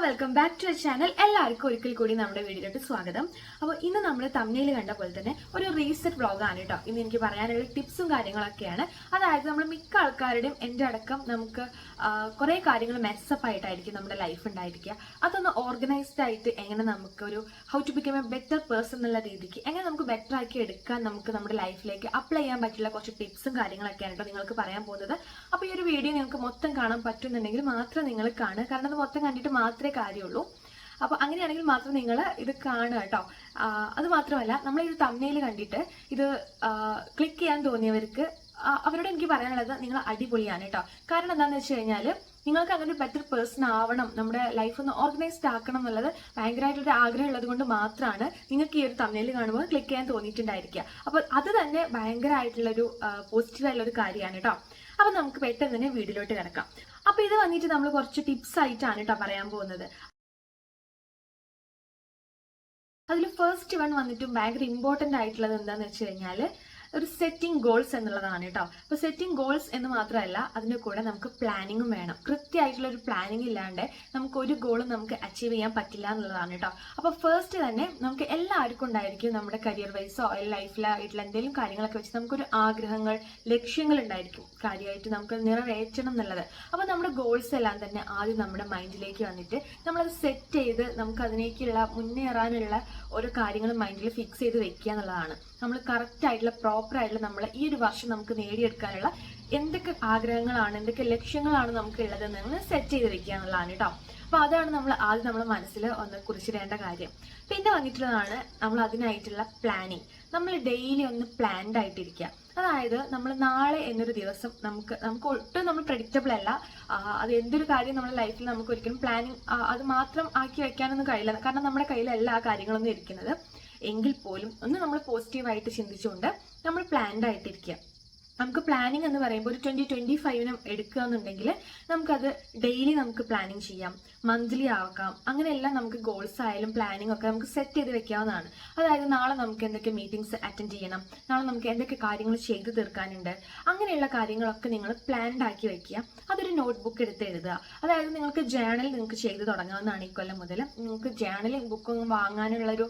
Welcome back to channel. എല്ലാവർക്കും ഒരിക്കൽ കൂടി നമ്മുടെ വീഡിയോയിലോട്ട് സ്വാഗതം. അപ്പോൾ ഇന്ന് നമ്മൾ തമ്മിൽ കണ്ട പോലെ തന്നെ ഒരു റീസെറ്റ് വ്ളോഗാണ് കേട്ടോ. ഇന്ന് എനിക്ക് പറയാനുള്ള ടിപ്സും കാര്യങ്ങളൊക്കെയാണ്. അതായത് നമ്മൾ മിക്ക ആൾക്കാരുടെയും എൻ്റെ അടക്കം നമുക്ക് കുറേ കാര്യങ്ങൾ മെസ്സപ്പ് ആയിട്ടായിരിക്കും നമ്മുടെ ലൈഫ് ഉണ്ടായിരിക്കുക. അതൊന്ന് ഓർഗനൈസ്ഡ് ആയിട്ട് എങ്ങനെ നമുക്ക് ഒരു how to become a better person എന്നുള്ള രീതിക്ക് എങ്ങനെ നമുക്ക് ബെറ്റർ ആക്കി എടുക്കാൻ നമുക്ക് നമ്മുടെ ലൈഫിലേക്ക് അപ്ലൈ ചെയ്യാൻ പറ്റുള്ള കുറച്ച് ടിപ്സും കാര്യങ്ങളൊക്കെയാണ് കേട്ടോ നിങ്ങൾക്ക് പറയാൻ പോകുന്നത്. അപ്പോൾ ഈ ഒരു വീഡിയോ നിങ്ങൾക്ക് മൊത്തം കാണാൻ പറ്റുന്നുണ്ടെങ്കിൽ മാത്രം നിങ്ങൾ കാണുക. കാരണം അത് മൊത്തം കണ്ടിട്ട് മാത്രമേ കാര്യമുള്ളൂ. അപ്പോൾ അങ്ങനെയാണെങ്കിൽ മാത്രം നിങ്ങൾ ഇത് കാണുക കേട്ടോ. അത് മാത്രമല്ല, നമ്മൾ ഇത് തമ്മിൽ കണ്ടിട്ട് ഇത് ക്ലിക്ക് ചെയ്യാൻ തോന്നിയവർക്ക് അവരോട് എനിക്ക് പറയാനുള്ളത് നിങ്ങൾ അടിപൊളിയാണ് കേട്ടോ. കാരണം എന്താണെന്ന് വെച്ച് കഴിഞ്ഞാൽ നിങ്ങൾക്ക് അങ്ങനെ ഒരു ബെറ്റർ പേഴ്സൺ ആവണം, നമ്മുടെ ലൈഫ് ഒന്ന് ഓർഗനൈസ്ഡ് ആക്കണം എന്നുള്ളത് ഭയങ്കരമായിട്ടൊരു ആഗ്രഹം ഉള്ളത് കൊണ്ട് മാത്രമാണ് നിങ്ങൾക്ക് ഈ ഒരു തമ്മിൽ കാണുമ്പോൾ ക്ലിക്ക് ചെയ്യാൻ തോന്നിയിട്ടുണ്ടായിരിക്കുക. അപ്പോൾ അത് തന്നെ ഭയങ്കരമായിട്ടുള്ളൊരു പോസിറ്റീവായിട്ടുള്ളൊരു കാര്യമാണ് കേട്ടോ. അപ്പം നമുക്ക് പെട്ടെന്ന് തന്നെ വീഡിയോയിലോട്ട് കിടക്കാം. അപ്പോൾ ഇത് വന്നിട്ട് നമ്മൾ കുറച്ച് ടിപ്സ് ആയിട്ടാണ് കേട്ടോ പറയാൻ പോകുന്നത്. അതിൽ ഫസ്റ്റ് വൺ വന്നിട്ടും ഭയങ്കര ഇമ്പോർട്ടൻ്റ് ആയിട്ടുള്ളത് എന്താണെന്ന് വെച്ച് കഴിഞ്ഞാൽ ഒരു സെറ്റിംഗ് ഗോൾസ് എന്നുള്ളതാണ് കേട്ടോ. അപ്പോൾ സെറ്റിംഗ് ഗോൾസ് എന്ന് മാത്രമല്ല, അതിൻ്റെ കൂടെ നമുക്ക് പ്ലാനിങ്ങും വേണം. കൃത്യമായിട്ടുള്ള ഒരു പ്ലാനിങ് ഇല്ലാണ്ട് നമുക്ക് ഒരു ഗോളും നമുക്ക് അച്ചീവ് ചെയ്യാൻ പറ്റില്ല എന്നുള്ളതാണ് കേട്ടോ. അപ്പോൾ ഫസ്റ്റ് തന്നെ നമുക്ക് എല്ലാവർക്കും ഉണ്ടായിരിക്കും നമ്മുടെ കരിയർ വൈസോ ലൈഫിലായിട്ടുള്ള എന്തെങ്കിലും കാര്യങ്ങളൊക്കെ വെച്ച് നമുക്കൊരു ആഗ്രഹങ്ങൾ, ലക്ഷ്യങ്ങൾ ഉണ്ടായിരിക്കും കാര്യമായിട്ട് നമുക്ക് നിറവേറ്റണം എന്നുള്ളത്. അപ്പോൾ നമ്മുടെ ഗോൾസ് എല്ലാം തന്നെ ആദ്യം നമ്മുടെ മൈൻഡിലേക്ക് വന്നിട്ട് നമ്മളത് സെറ്റ് ചെയ്ത് നമുക്ക് അതിലേക്കുള്ള മുന്നേറാനുള്ള ഓരോ കാര്യങ്ങളും മൈൻഡിൽ ഫിക്സ് ചെയ്ത് വെക്കുക എന്നുള്ളതാണ്. നമ്മൾ കറക്റ്റ് ആയിട്ടുള്ള പ്രോപ്പർ ആയിട്ടുള്ള നമ്മൾ ഈ ഒരു വർഷം നമുക്ക് നേടിയെടുക്കാനുള്ള എന്തൊക്കെ ആഗ്രഹങ്ങളാണ്, എന്തൊക്കെ ലക്ഷ്യങ്ങളാണ് നമുക്ക് ഉള്ളതെന്ന് സെറ്റ് ചെയ്ത് വെക്കുക എന്നുള്ളതാണ് കേട്ടോ. അപ്പോൾ അതാണ് നമ്മൾ ആദ്യം നമ്മുടെ മനസ്സിൽ ഒന്ന് കുറിച്ചിടേണ്ട കാര്യം. പിന്നെ വന്നിട്ടുള്ളതാണ് നമ്മൾ അതിനായിട്ടുള്ള പ്ലാനിങ്. നമ്മൾ ഡെയിലി ഒന്ന് പ്ലാൻഡ് ആയിട്ടിരിക്കുക. അതായത് നമ്മൾ നാളെ എന്നൊരു ദിവസം നമുക്ക് ഒട്ടും നമ്മൾ പ്രെഡിക്റ്റബിൾ അല്ല. അത് എന്തൊരു കാര്യം നമ്മുടെ ലൈഫിൽ നമുക്ക് ഒരിക്കലും പ്ലാനിങ് അത് മാത്രം ആക്കി വെക്കാനൊന്നും കഴിയില്ല. കാരണം നമ്മുടെ കയ്യിലല്ല ആ കാര്യങ്ങളൊന്നും ഇരിക്കുന്നത്. എങ്കിൽ പോലും ഒന്ന് നമ്മൾ പോസിറ്റീവായിട്ട് ചിന്തിച്ചുകൊണ്ട് നമ്മൾ പ്ലാൻഡ് ആയിട്ടിരിക്കുക. നമുക്ക് പ്ലാനിങ് എന്ന് പറയുമ്പോൾ ഒരു 2025 എടുക്കുക എന്നുണ്ടെങ്കിൽ നമുക്കത് ഡെയിലി നമുക്ക് പ്ലാനിങ് ചെയ്യാം, മന്ത്ലി ആക്കാം. അങ്ങനെയെല്ലാം നമുക്ക് ഗോൾസ് ആയാലും പ്ലാനിങ് ഒക്കെ നമുക്ക് സെറ്റ് ചെയ്ത് വെക്കാവുന്നതാണ്. അതായത് നാളെ നമുക്ക് എന്തൊക്കെ മീറ്റിംഗ്സ് അറ്റൻഡ് ചെയ്യണം, നാളെ നമുക്ക് എന്തൊക്കെ കാര്യങ്ങൾ ചെയ്തു തീർക്കാനുണ്ട്, അങ്ങനെയുള്ള കാര്യങ്ങളൊക്കെ നിങ്ങൾ പ്ലാൻഡ് ആക്കി വെക്കുക. അതൊരു നോട്ട്ബുക്ക് എടുത്ത് എഴുതുക. അതായത് നിങ്ങൾക്ക് ജേണൽ നിങ്ങൾക്ക് ചെയ്ത് തുടങ്ങാവുന്നതാണ്. ഈ കൊല്ലം മുതൽ നിങ്ങൾക്ക് ജേണലിംഗ് ബുക്കൊന്നും വാങ്ങാനുള്ളൊരു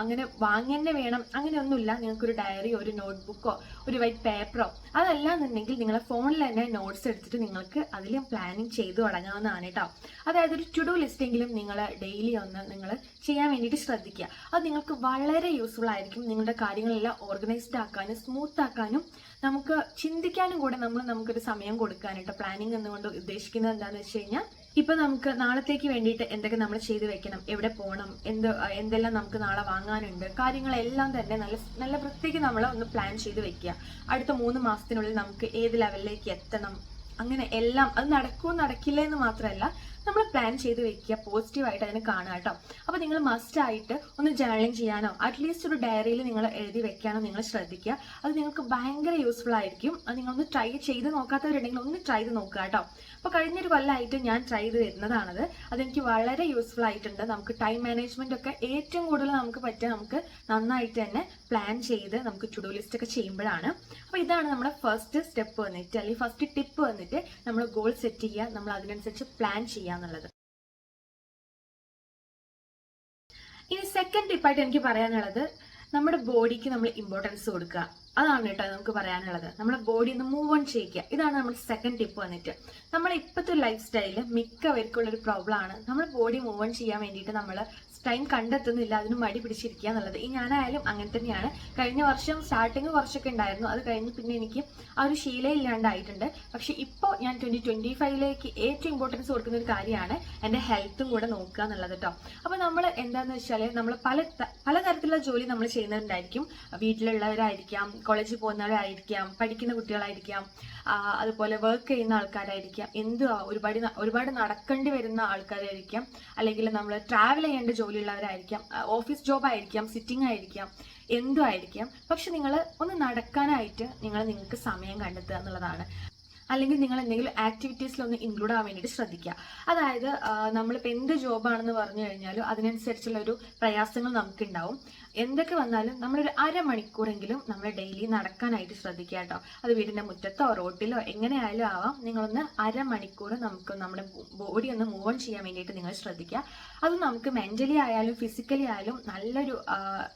അങ്ങനെ വാങ്ങന്നെ വേണം അങ്ങനെയൊന്നുമില്ല. നിങ്ങൾക്കൊരു ഡയറിയോ ഒരു നോട്ട്ബുക്കോ ഒരു വൈറ്റ് പേപ്പറോ അതല്ല എന്നുണ്ടെങ്കിൽ നിങ്ങളെ ഫോണിൽ തന്നെ നോട്ട്സ് എടുത്തിട്ട് നിങ്ങൾക്ക് അതിൽ പ്ലാനിങ് ചെയ്തു തുടങ്ങാവുന്നതാണ് കേട്ടോ. അതായത് ഒരു ടു ഡു ലിസ്റ്റെങ്കിലും നിങ്ങൾ ഡെയിലി ഒന്ന് നിങ്ങൾ ചെയ്യാൻ വേണ്ടിയിട്ട് ശ്രദ്ധിക്കുക. അത് നിങ്ങൾക്ക് വളരെ യൂസ്ഫുൾ ആയിരിക്കും. നിങ്ങളുടെ കാര്യങ്ങളെല്ലാം ഓർഗനൈസ്ഡ് ആക്കാനും സ്മൂത്ത് ആക്കാനും നമുക്ക് ചിന്തിക്കാനും കൂടെ നമുക്കൊരു സമയം കൊടുക്കാനായിട്ട്. പ്ലാനിങ് എന്നുകൊണ്ട് ഉദ്ദേശിക്കുന്നത് എന്താണെന്ന് വെച്ച് കഴിഞ്ഞാൽ ഇപ്പൊ നമുക്ക് നാളത്തേക്ക് വേണ്ടിയിട്ട് എന്തൊക്കെ നമ്മൾ ചെയ്തു വെക്കണം, എവിടെ പോകണം, എന്തെല്ലാം നമുക്ക് നാളെ വാങ്ങാനുണ്ട്, കാര്യങ്ങളെല്ലാം തന്നെ നല്ല വൃത്തിക്ക് നമ്മൾ ഒന്ന് പ്ലാൻ ചെയ്ത് വെക്കുക. അടുത്ത 3 മാസത്തിനുള്ളിൽ നമുക്ക് ഏത് ലെവലിലേക്ക് എത്തണം, അങ്ങനെ എല്ലാം അത് നടക്കുമോ നടക്കില്ല എന്ന് മാത്രമല്ല നമ്മൾ പ്ലാൻ ചെയ്ത് വെക്കുക. പോസിറ്റീവായിട്ട് അതിനെ കാണുക കേട്ടോ. അപ്പോൾ നിങ്ങൾ മസ്റ്റായിട്ട് ഒന്ന് ജേർണലിംഗ് ചെയ്യാനോ അറ്റ്ലീസ്റ്റ് ഒരു ഡയറിയിൽ നിങ്ങൾ എഴുതി വെക്കാനോ നിങ്ങൾ ശ്രദ്ധിക്കുക. അത് നിങ്ങൾക്ക് ഭയങ്കര യൂസ്ഫുൾ ആയിരിക്കും. അത് നിങ്ങളൊന്ന് ട്രൈ ചെയ്ത് നോക്കാത്തവരുണ്ടെങ്കിൽ ഒന്ന് ട്രൈ ചെയ്ത് നോക്കുക കേട്ടോ. അപ്പോൾ കഴിഞ്ഞൊരു കൊല്ലമായിട്ട് ഞാൻ ട്രൈ ചെയ്ത് വരുന്നതാണത്. അതെനിക്ക് വളരെ യൂസ്ഫുൾ ആയിട്ടുണ്ട്. നമുക്ക് ടൈം മാനേജ്മെന്റ് ഒക്കെ ഏറ്റവും കൂടുതൽ നമുക്ക് പറ്റുക നമുക്ക് നന്നായിട്ട് തന്നെ പ്ലാൻ ചെയ്ത് നമുക്ക് ടു ഡു ലിസ്റ്റ് ഒക്കെ ചെയ്യുമ്പോഴാണ്. അപ്പോൾ ഇതാണ് നമ്മുടെ ഫസ്റ്റ് സ്റ്റെപ്പ് വന്നിട്ട്, അല്ലെങ്കിൽ ഫസ്റ്റ് ടിപ്പ് വന്നിട്ട് നമ്മൾ ഗോൾ സെറ്റ് ചെയ്യുക, നമ്മൾ അതിനനുസരിച്ച് പ്ലാൻ ചെയ്യുക എന്നുള്ളത്. ഇനി സെക്കൻഡ് ടിപ്പായിട്ട് എനിക്ക് പറയാനുള്ളത് നമ്മുടെ ബോഡിക്ക് നമ്മൾ ഇമ്പോർട്ടൻസ് കൊടുക്കുക. അതാണ് കേട്ടോ നമുക്ക് പറയാനുള്ളത്. നമ്മുടെ ബോഡി ഒന്ന് മൂവ് ഓൺ ചെയ്യിക്കുക. ഇതാണ് നമ്മുടെ സെക്കൻഡ് ടിപ്പ് വന്നിട്ട്. നമ്മുടെ ഇപ്പോഴത്തെ ലൈഫ് സ്റ്റൈലിൽ മിക്കവർക്കുള്ളൊരു പ്രോബ്ലം ആണ് നമ്മുടെ ബോഡി മൂവ് ഓൺ ചെയ്യാൻ വേണ്ടിയിട്ട് നമ്മൾ ടൈം കണ്ടെത്തുന്നില്ല, അതിന് മടി പിടിച്ചിരിക്കുക എന്നുള്ളത്. ഈ ഞാനായാലും അങ്ങനെ തന്നെയാണ്. കഴിഞ്ഞ വർഷം സ്റ്റാർട്ടിങ് കുറച്ചൊക്കെ ഉണ്ടായിരുന്നു, അത് കഴിഞ്ഞ് പിന്നെ എനിക്ക് ആ ഒരു ശീലം ഇല്ലാണ്ടായിട്ടുണ്ട്. പക്ഷെ ഇപ്പോൾ ഞാൻ 2025 ഏറ്റവും ഇമ്പോർട്ടൻസ് കൊടുക്കുന്ന ഒരു കാര്യമാണ് എൻ്റെ ഹെൽത്തും കൂടെ നോക്കുക എന്നുള്ളത് കേട്ടോ. അപ്പോൾ നമ്മൾ എന്താണെന്ന് വെച്ചാൽ നമ്മൾ പലതരത്തിലുള്ള ജോലി നമ്മൾ ചെയ്യുന്നവരുണ്ടായിരിക്കും. വീട്ടിലുള്ളവരായിരിക്കാം, കോളേജിൽ പോകുന്നവരായിരിക്കാം, പഠിക്കുന്ന കുട്ടികളായിരിക്കാം, അതുപോലെ വർക്ക് ചെയ്യുന്ന ആൾക്കാരായിരിക്കാം, ഒരുപാട് നടക്കേണ്ടി വരുന്ന ആൾക്കാരായിരിക്കാം, അല്ലെങ്കിൽ നമ്മൾ ട്രാവൽ ചെയ്യേണ്ട ജോലിയുള്ളവരായിരിക്കാം, ഓഫീസ് ജോബ് ആയിരിക്കാം, സിറ്റിംഗ് ആയിരിക്കാം, എന്തും ആയിരിക്കാം. പക്ഷെ നിങ്ങൾ ഒന്ന് നടക്കാനായിട്ട് നിങ്ങൾക്ക് സമയം കണ്ടെത്തുക എന്നുള്ളതാണ്. അല്ലെങ്കിൽ നിങ്ങൾ എന്തെങ്കിലും ആക്ടിവിറ്റീസിലൊന്ന് ഇൻക്ലൂഡ് ആവാൻ വേണ്ടിയിട്ട് ശ്രദ്ധിക്കുക. അതായത് നമ്മളിപ്പോൾ എന്ത് ജോബാണെന്ന് പറഞ്ഞു കഴിഞ്ഞാലും അതിനനുസരിച്ചുള്ള ഒരു പ്രയാസങ്ങൾ നമുക്കുണ്ടാവും. എന്തൊക്കെ വന്നാലും നമ്മളൊരു അരമണിക്കൂറെങ്കിലും നമ്മൾ ഡെയിലി നടക്കാനായിട്ട് ശ്രദ്ധിക്കുക കേട്ടോ. അത് വീടിന്റെ മുറ്റത്തോ റോട്ടിലോ എങ്ങനെയായാലും ആവാം. നിങ്ങളൊന്ന് അരമണിക്കൂർ നമുക്ക് നമ്മുടെ ബോഡി ഒന്ന് മൂവ് ഓൺ ചെയ്യാൻ വേണ്ടിയിട്ട് നിങ്ങൾ ശ്രദ്ധിക്കുക. അത് നമുക്ക് മെന്റലി ആയാലും ഫിസിക്കലി ആയാലും നല്ലൊരു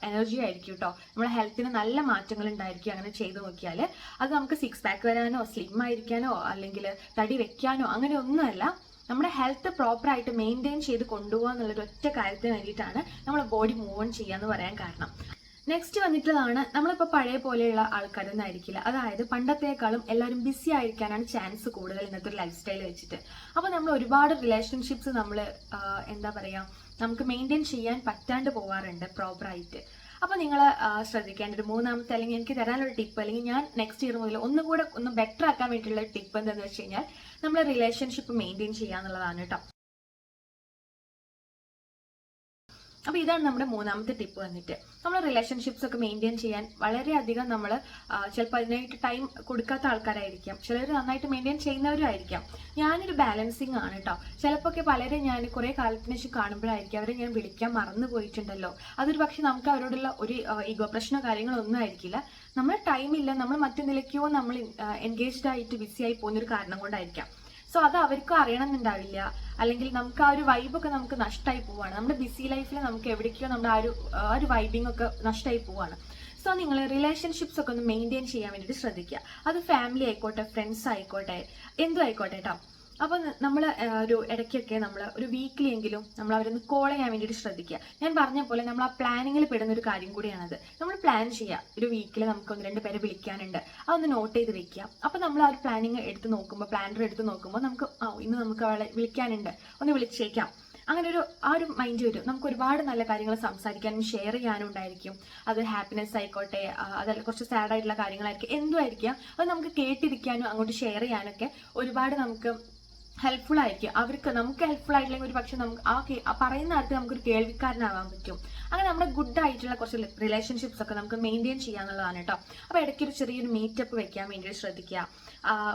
എനർജി ആയിരിക്കും കേട്ടോ. നമ്മുടെ ഹെൽത്തിന് നല്ല മാറ്റങ്ങൾ ഉണ്ടായിരിക്കും അങ്ങനെ ചെയ്തു നോക്കിയാൽ. അത് നമുക്ക് സിക്സ് പാക്ക് വരാനോ സ്ലിം ആയിരിക്കാനോ അല്ലെങ്കിൽ തടി വെക്കാനോ അങ്ങനെ ഒന്നുമല്ല. നമ്മുടെ ഹെൽത്ത് പ്രോപ്പറായിട്ട് മെയിൻറ്റെയിൻ ചെയ്ത് കൊണ്ടുപോകുക എന്നുള്ളൊരു ഒറ്റ കാര്യത്തിന് വേണ്ടിയിട്ടാണ് നമ്മൾ ബോഡി മൂവ് ഓൺ ചെയ്യാന്ന് പറയാൻ കാരണം. നെക്സ്റ്റ് വന്നിട്ടുള്ളതാണ്, നമ്മളിപ്പോൾ പഴയ പോലെയുള്ള ആൾക്കാരൊന്നും ആയിരിക്കില്ല. അതായത് പണ്ടത്തേക്കാളും എല്ലാവരും ബിസി ആയിരിക്കാനാണ് ചാൻസ് കൂടുതൽ ഇന്നത്തെ ഒരു ലൈഫ് സ്റ്റൈൽ വെച്ചിട്ട്. അപ്പോൾ നമ്മൾ ഒരുപാട് റിലേഷൻഷിപ്സ് നമ്മൾ എന്താ പറയുക നമുക്ക് മെയിൻറ്റെയിൻ ചെയ്യാൻ പറ്റാണ്ട് പോകാറുണ്ട് പ്രോപ്പറായിട്ട്. അപ്പോൾ നിങ്ങൾ ശ്രദ്ധിക്കേണ്ട ഒരു മൂന്നാമത്തെ അല്ലെങ്കിൽ എനിക്ക് തരാനുള്ള ടിപ്പ് അല്ലെങ്കിൽ ഞാൻ നെക്സ്റ്റ് ഇയർ മുതൽ ഒന്നുകൂടെ ഒന്ന് ബെറ്റർ ആക്കാൻ വേണ്ടിയിട്ടുള്ള ടിപ്പ് എന്താണെന്ന് വെച്ച് കഴിഞ്ഞാൽ നമ്മൾ റിലേഷൻഷിപ്പ് മെയിൻറ്റെയിൻ ചെയ്യുക എന്നുള്ളതാണ് കേട്ടോ. അപ്പോൾ ഇതാണ് നമ്മുടെ മൂന്നാമത്തെ ടിപ്പ് വന്നിട്ട്. നമ്മൾ റിലേഷൻഷിപ്സ് ഒക്കെ മെയിൻറ്റെയിൻ ചെയ്യാൻ വളരെയധികം നമ്മൾ ചിലപ്പോൾ അതിനായിട്ട് ടൈം കൊടുക്കാത്ത ആൾക്കാരായിരിക്കാം, ചിലർ നന്നായിട്ട് മെയിൻറ്റെയിൻ ചെയ്യുന്നവരും ആയിരിക്കാം. ഞാനൊരു ബാലൻസിങ് ആണ് കേട്ടോ. ചിലപ്പോൾ ഒക്കെ പലരും ഞാൻ കുറേ കാലത്തിന് ശേഷം കാണുമ്പോഴായിരിക്കും അവരെ ഞാൻ വിളിക്കാൻ മറന്നു പോയിട്ടുണ്ടല്ലോ. അതൊരു പക്ഷെ നമുക്ക് അവരോടുള്ള ഒരു ഈഗോ പ്രശ്നമോ കാര്യങ്ങളോ ഒന്നും ആയിരിക്കില്ല. നമ്മൾ ടൈമില്ല, നമ്മൾ മറ്റെന്തിലേക്കോ നമ്മൾ എൻഗേജ്ഡ് ആയിട്ട് ബിസി ആയി പോകുന്നൊരു കാരണം കൊണ്ടായിരിക്കാം. സോ അത് അവർക്കും അറിയണമെന്നുണ്ടാവില്ല, അല്ലെങ്കിൽ നമുക്ക് ആ ഒരു വൈബൊക്കെ നമുക്ക് നഷ്ടമായി പോവാണ്. നമ്മുടെ ബിസി ലൈഫിൽ നമുക്ക് എവിടേക്കോ നമ്മുടെ ആ ഒരു വൈബിങ് ഒക്കെ നഷ്ടമായി പോവാണ്. സോ നിങ്ങൾ റിലേഷൻഷിപ്സ് ഒക്കെ ഒന്ന് മെയിൻറ്റെയിൻ ചെയ്യാൻ വേണ്ടിയിട്ട് ശ്രദ്ധിക്കുക. അത് ഫാമിലി ആയിക്കോട്ടെ, ഫ്രണ്ട്സ് ആയിക്കോട്ടെ, എന്തും ആയിക്കോട്ടെ കേട്ടോ. അപ്പോൾ നമ്മൾ ഒരു ഇടയ്ക്കൊക്കെ നമ്മൾ ഒരു വീക്കിലി എങ്കിലും നമ്മൾ അവരൊന്ന് കോൾ ചെയ്യാൻ വേണ്ടിയിട്ട് ശ്രദ്ധിക്കുക. ഞാൻ പറഞ്ഞ പോലെ നമ്മൾ ആ പ്ലാനിങ്ങിൽ പെടുന്ന ഒരു കാര്യം കൂടിയാണത്. നമ്മൾ പ്ലാൻ ചെയ്യുക, ഒരു വീക്കിൽ നമുക്ക് 1-2 പേരെ വിളിക്കാനുണ്ട്, അതൊന്ന് നോട്ട് ചെയ്ത് വെക്കുക. അപ്പോൾ നമ്മൾ ആ ഒരു പ്ലാനിങ് എടുത്ത് നോക്കുമ്പോൾ, പ്ലാനർ എടുത്ത് നോക്കുമ്പോൾ നമുക്ക് ഇന്ന് നമുക്ക് അവളെ വിളിക്കാനുണ്ട്, ഒന്ന് വിളിച്ചേക്കാം, അങ്ങനെ ആ ഒരു മൈൻഡ് വരും. നമുക്ക് ഒരുപാട് നല്ല കാര്യങ്ങൾ സംസാരിക്കാനും ഷെയർ ചെയ്യാനും ഉണ്ടായിരിക്കും. അത് ഹാപ്പിനെസ് ആയിക്കോട്ടെ, അതല്ല കുറച്ച് സാഡ് ആയിട്ടുള്ള കാര്യങ്ങളായിരിക്കും, എന്തും ആയിരിക്കാം. അത് നമുക്ക് കേട്ടിരിക്കാനും അങ്ങോട്ട് ഷെയർ ചെയ്യാനൊക്കെ ഒരുപാട് നമുക്ക് ഹെൽപ്ഫുൾ ആയിരിക്കും. അവർക്ക് നമുക്ക് ഹെൽപ്ഫുൾ ആയിട്ടില്ലെങ്കിൽ ഒരു പക്ഷെ നമുക്ക് ആ പറയുന്ന ആൾക്ക് നമുക്കൊരു കേൾവിക്കാരനാവാൻ പറ്റും. അങ്ങനെ നമ്മുടെ ഗുഡ് ആയിട്ടുള്ള കുറച്ച് റിലേഷൻഷിപ്സ് ഒക്കെ നമുക്ക് മെയിൻറ്റെയിൻ ചെയ്യാന്നുള്ളതാണ് കേട്ടോ. അപ്പോൾ ഇടയ്ക്കൊരു ചെറിയൊരു മീറ്റപ്പ് വെക്കാൻ വേണ്ടിയിട്ട് ശ്രദ്ധിക്കുക,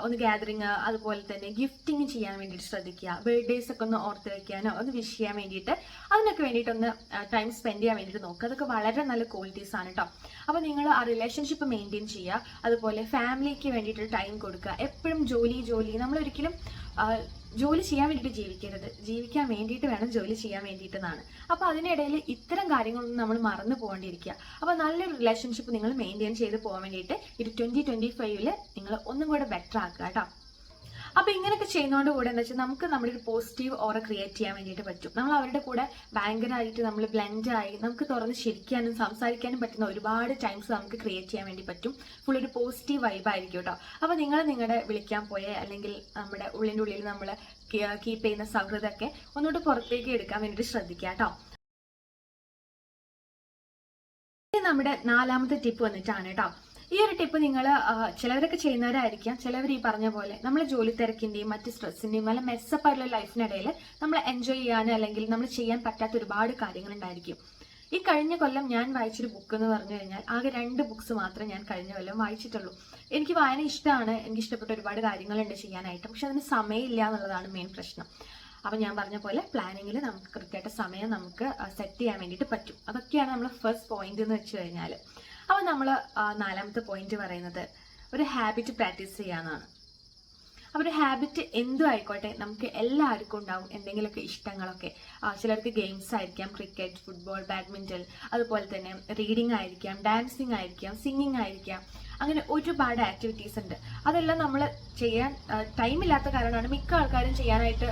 ഒന്ന് ഗ്യാതറിങ്, അതുപോലെ തന്നെ ഗിഫ്റ്റിങ് ചെയ്യാൻ വേണ്ടിയിട്ട് ശ്രദ്ധിക്കുക. ബർത്ത്ഡേസ് ഒക്കെ ഒന്ന് ഓർത്ത് വെക്കാനോ ഒന്ന് വിഷ് ചെയ്യാൻ വേണ്ടിയിട്ട് അതിനൊക്കെ വേണ്ടിയിട്ടൊന്ന് ടൈം സ്പെൻഡ് ചെയ്യാൻ വേണ്ടിയിട്ട് നോക്കുക. അതൊക്കെ വളരെ നല്ല ക്വാളിറ്റീസ് ആണ് കേട്ടോ. അപ്പോൾ നിങ്ങൾ ആ റിലേഷൻഷിപ്പ് മെയിൻറ്റെയിൻ ചെയ്യുക. അതുപോലെ ഫാമിലിക്ക് വേണ്ടിയിട്ട് ടൈം കൊടുക്കുക. എപ്പോഴും ജോലി നമ്മളൊരിക്കലും ജോലി ചെയ്യാൻ വേണ്ടിയിട്ട് ജീവിക്കരുത്, ജീവിക്കാൻ വേണ്ടിയിട്ട് വേണം ജോലി ചെയ്യാൻ വേണ്ടിയിട്ടെന്നാണ്. അപ്പോൾ അതിനിടയിൽ ഇത്തരം കാര്യങ്ങളൊന്നും നമ്മൾ മറന്നു പോകേണ്ടിയിരിക്കുക. അപ്പോൾ നല്ലൊരു റിലേഷൻഷിപ്പ് നിങ്ങൾ മെയിൻറ്റെയിൻ ചെയ്ത് പോകാൻ വേണ്ടിയിട്ട് 2025 നിങ്ങൾ ഒന്നും കൂടെ ബെറ്റർ ആക്കുക കേട്ടോ. അപ്പോൾ ഇങ്ങനെയൊക്കെ ചെയ്യുന്നതുകൊണ്ട് കൂടെ എന്താ വെച്ചാൽ നമുക്ക് നമ്മുടെ ഒരു പോസിറ്റീവ് ഓറ ക്രിയേറ്റ് ചെയ്യാൻ വേണ്ടിയിട്ട് പറ്റും. നമ്മൾ അവരുടെ കൂടെ ഭയങ്കരമായിട്ട് നമ്മൾ ബ്ലെൻഡായി നമുക്ക് തുറന്ന് ശരിക്കാനും സംസാരിക്കാനും പറ്റുന്ന ഒരുപാട് ടൈംസ് നമുക്ക് ക്രിയേറ്റ് ചെയ്യാൻ വേണ്ടി പറ്റും. ഫുൾ ഒരു പോസിറ്റീവ് വൈബായിരിക്കും കേട്ടോ. അപ്പോൾ നിങ്ങൾ നിങ്ങളുടെ വിളിക്കാൻ പോയ അല്ലെങ്കിൽ നമ്മുടെ ഉള്ളിൻ്റെ ഉള്ളിൽ നമ്മൾ കീപ്പ് ചെയ്യുന്ന സൗഹൃദമൊക്കെ ഒന്നുകൂടെ പുറത്തേക്ക് എടുക്കാൻ വേണ്ടിയിട്ട് ശ്രദ്ധിക്കുക കേട്ടോ. നമ്മുടെ 4ാമത്തെ ടിപ്പ് വന്നിട്ടാണ് കേട്ടോ. ഈ ഒരു ടിപ്പ് നിങ്ങൾ ചിലവരൊക്കെ ചെയ്യുന്നവരായിരിക്കാം, ചിലവർ ഈ പറഞ്ഞ പോലെ നമ്മൾ ജോലി തിരക്കിന്റെയും മറ്റ് സ്ട്രെസ്സിന്റെയും നല്ല മെസ്സപ്പായിട്ടുള്ള ലൈഫിനിടയിൽ നമ്മൾ എൻജോയ് ചെയ്യാനോ അല്ലെങ്കിൽ നമ്മൾ ചെയ്യാൻ പറ്റാത്ത ഒരുപാട് കാര്യങ്ങൾ ഉണ്ടായിരിക്കും. ഈ കഴിഞ്ഞ കൊല്ലം ഞാൻ വായിച്ചൊരു ബുക്ക് എന്ന് പറഞ്ഞു കഴിഞ്ഞാൽ ആകെ 2 ബുക്സ് മാത്രമേ ഞാൻ കഴിഞ്ഞ കൊല്ലം വായിച്ചിട്ടുള്ളൂ. എനിക്ക് വായന ഇഷ്ടമാണ്, എനിക്ക് ഇഷ്ടപ്പെട്ട ഒരുപാട് കാര്യങ്ങളുണ്ട് ചെയ്യാനായിട്ട്, പക്ഷെ അതിന് സമയമില്ല എന്നുള്ളതാണ് മെയിൻ പ്രശ്നം. അപ്പം ഞാൻ പറഞ്ഞ പോലെ പ്ലാനിങ്ങിൽ നമുക്ക് കൃത്യമായിട്ട് സമയം നമുക്ക് സെറ്റ് ചെയ്യാൻ വേണ്ടിയിട്ട് പറ്റും. അതൊക്കെയാണ് നമ്മൾ ഫസ്റ്റ് പോയിന്റ് എന്ന് വെച്ച് കഴിഞ്ഞാൽ. അപ്പോൾ നമ്മൾ 4ാമത്തെ പോയിന്റ് പറയുന്നത് ഒരു ഹാബിറ്റ് പ്രാക്ടീസ് ചെയ്യാന്നാണ്. അപ്പോൾ ഒരു ഹാബിറ്റ് എന്തും ആയിക്കോട്ടെ, നമുക്ക് എല്ലാവർക്കും ഉണ്ടാവും എന്തെങ്കിലുമൊക്കെ ഇഷ്ടങ്ങളൊക്കെ. ചിലർക്ക് ഗെയിംസ് ആയിരിക്കാം, ക്രിക്കറ്റ്, ഫുട്ബോൾ, ബാഡ്മിൻ്റൺ, അതുപോലെ തന്നെ റീഡിങ് ആയിരിക്കാം, ഡാൻസിങ് ആയിരിക്കാം, സിംഗിങ് ആയിരിക്കാം. അങ്ങനെ ഒരുപാട് ആക്ടിവിറ്റീസ് ഉണ്ട്. അതെല്ലാം നമ്മൾ ചെയ്യാൻ ടൈമില്ലാത്ത കാരണമാണ് മിക്ക ആൾക്കാരും ചെയ്യാനായിട്ട്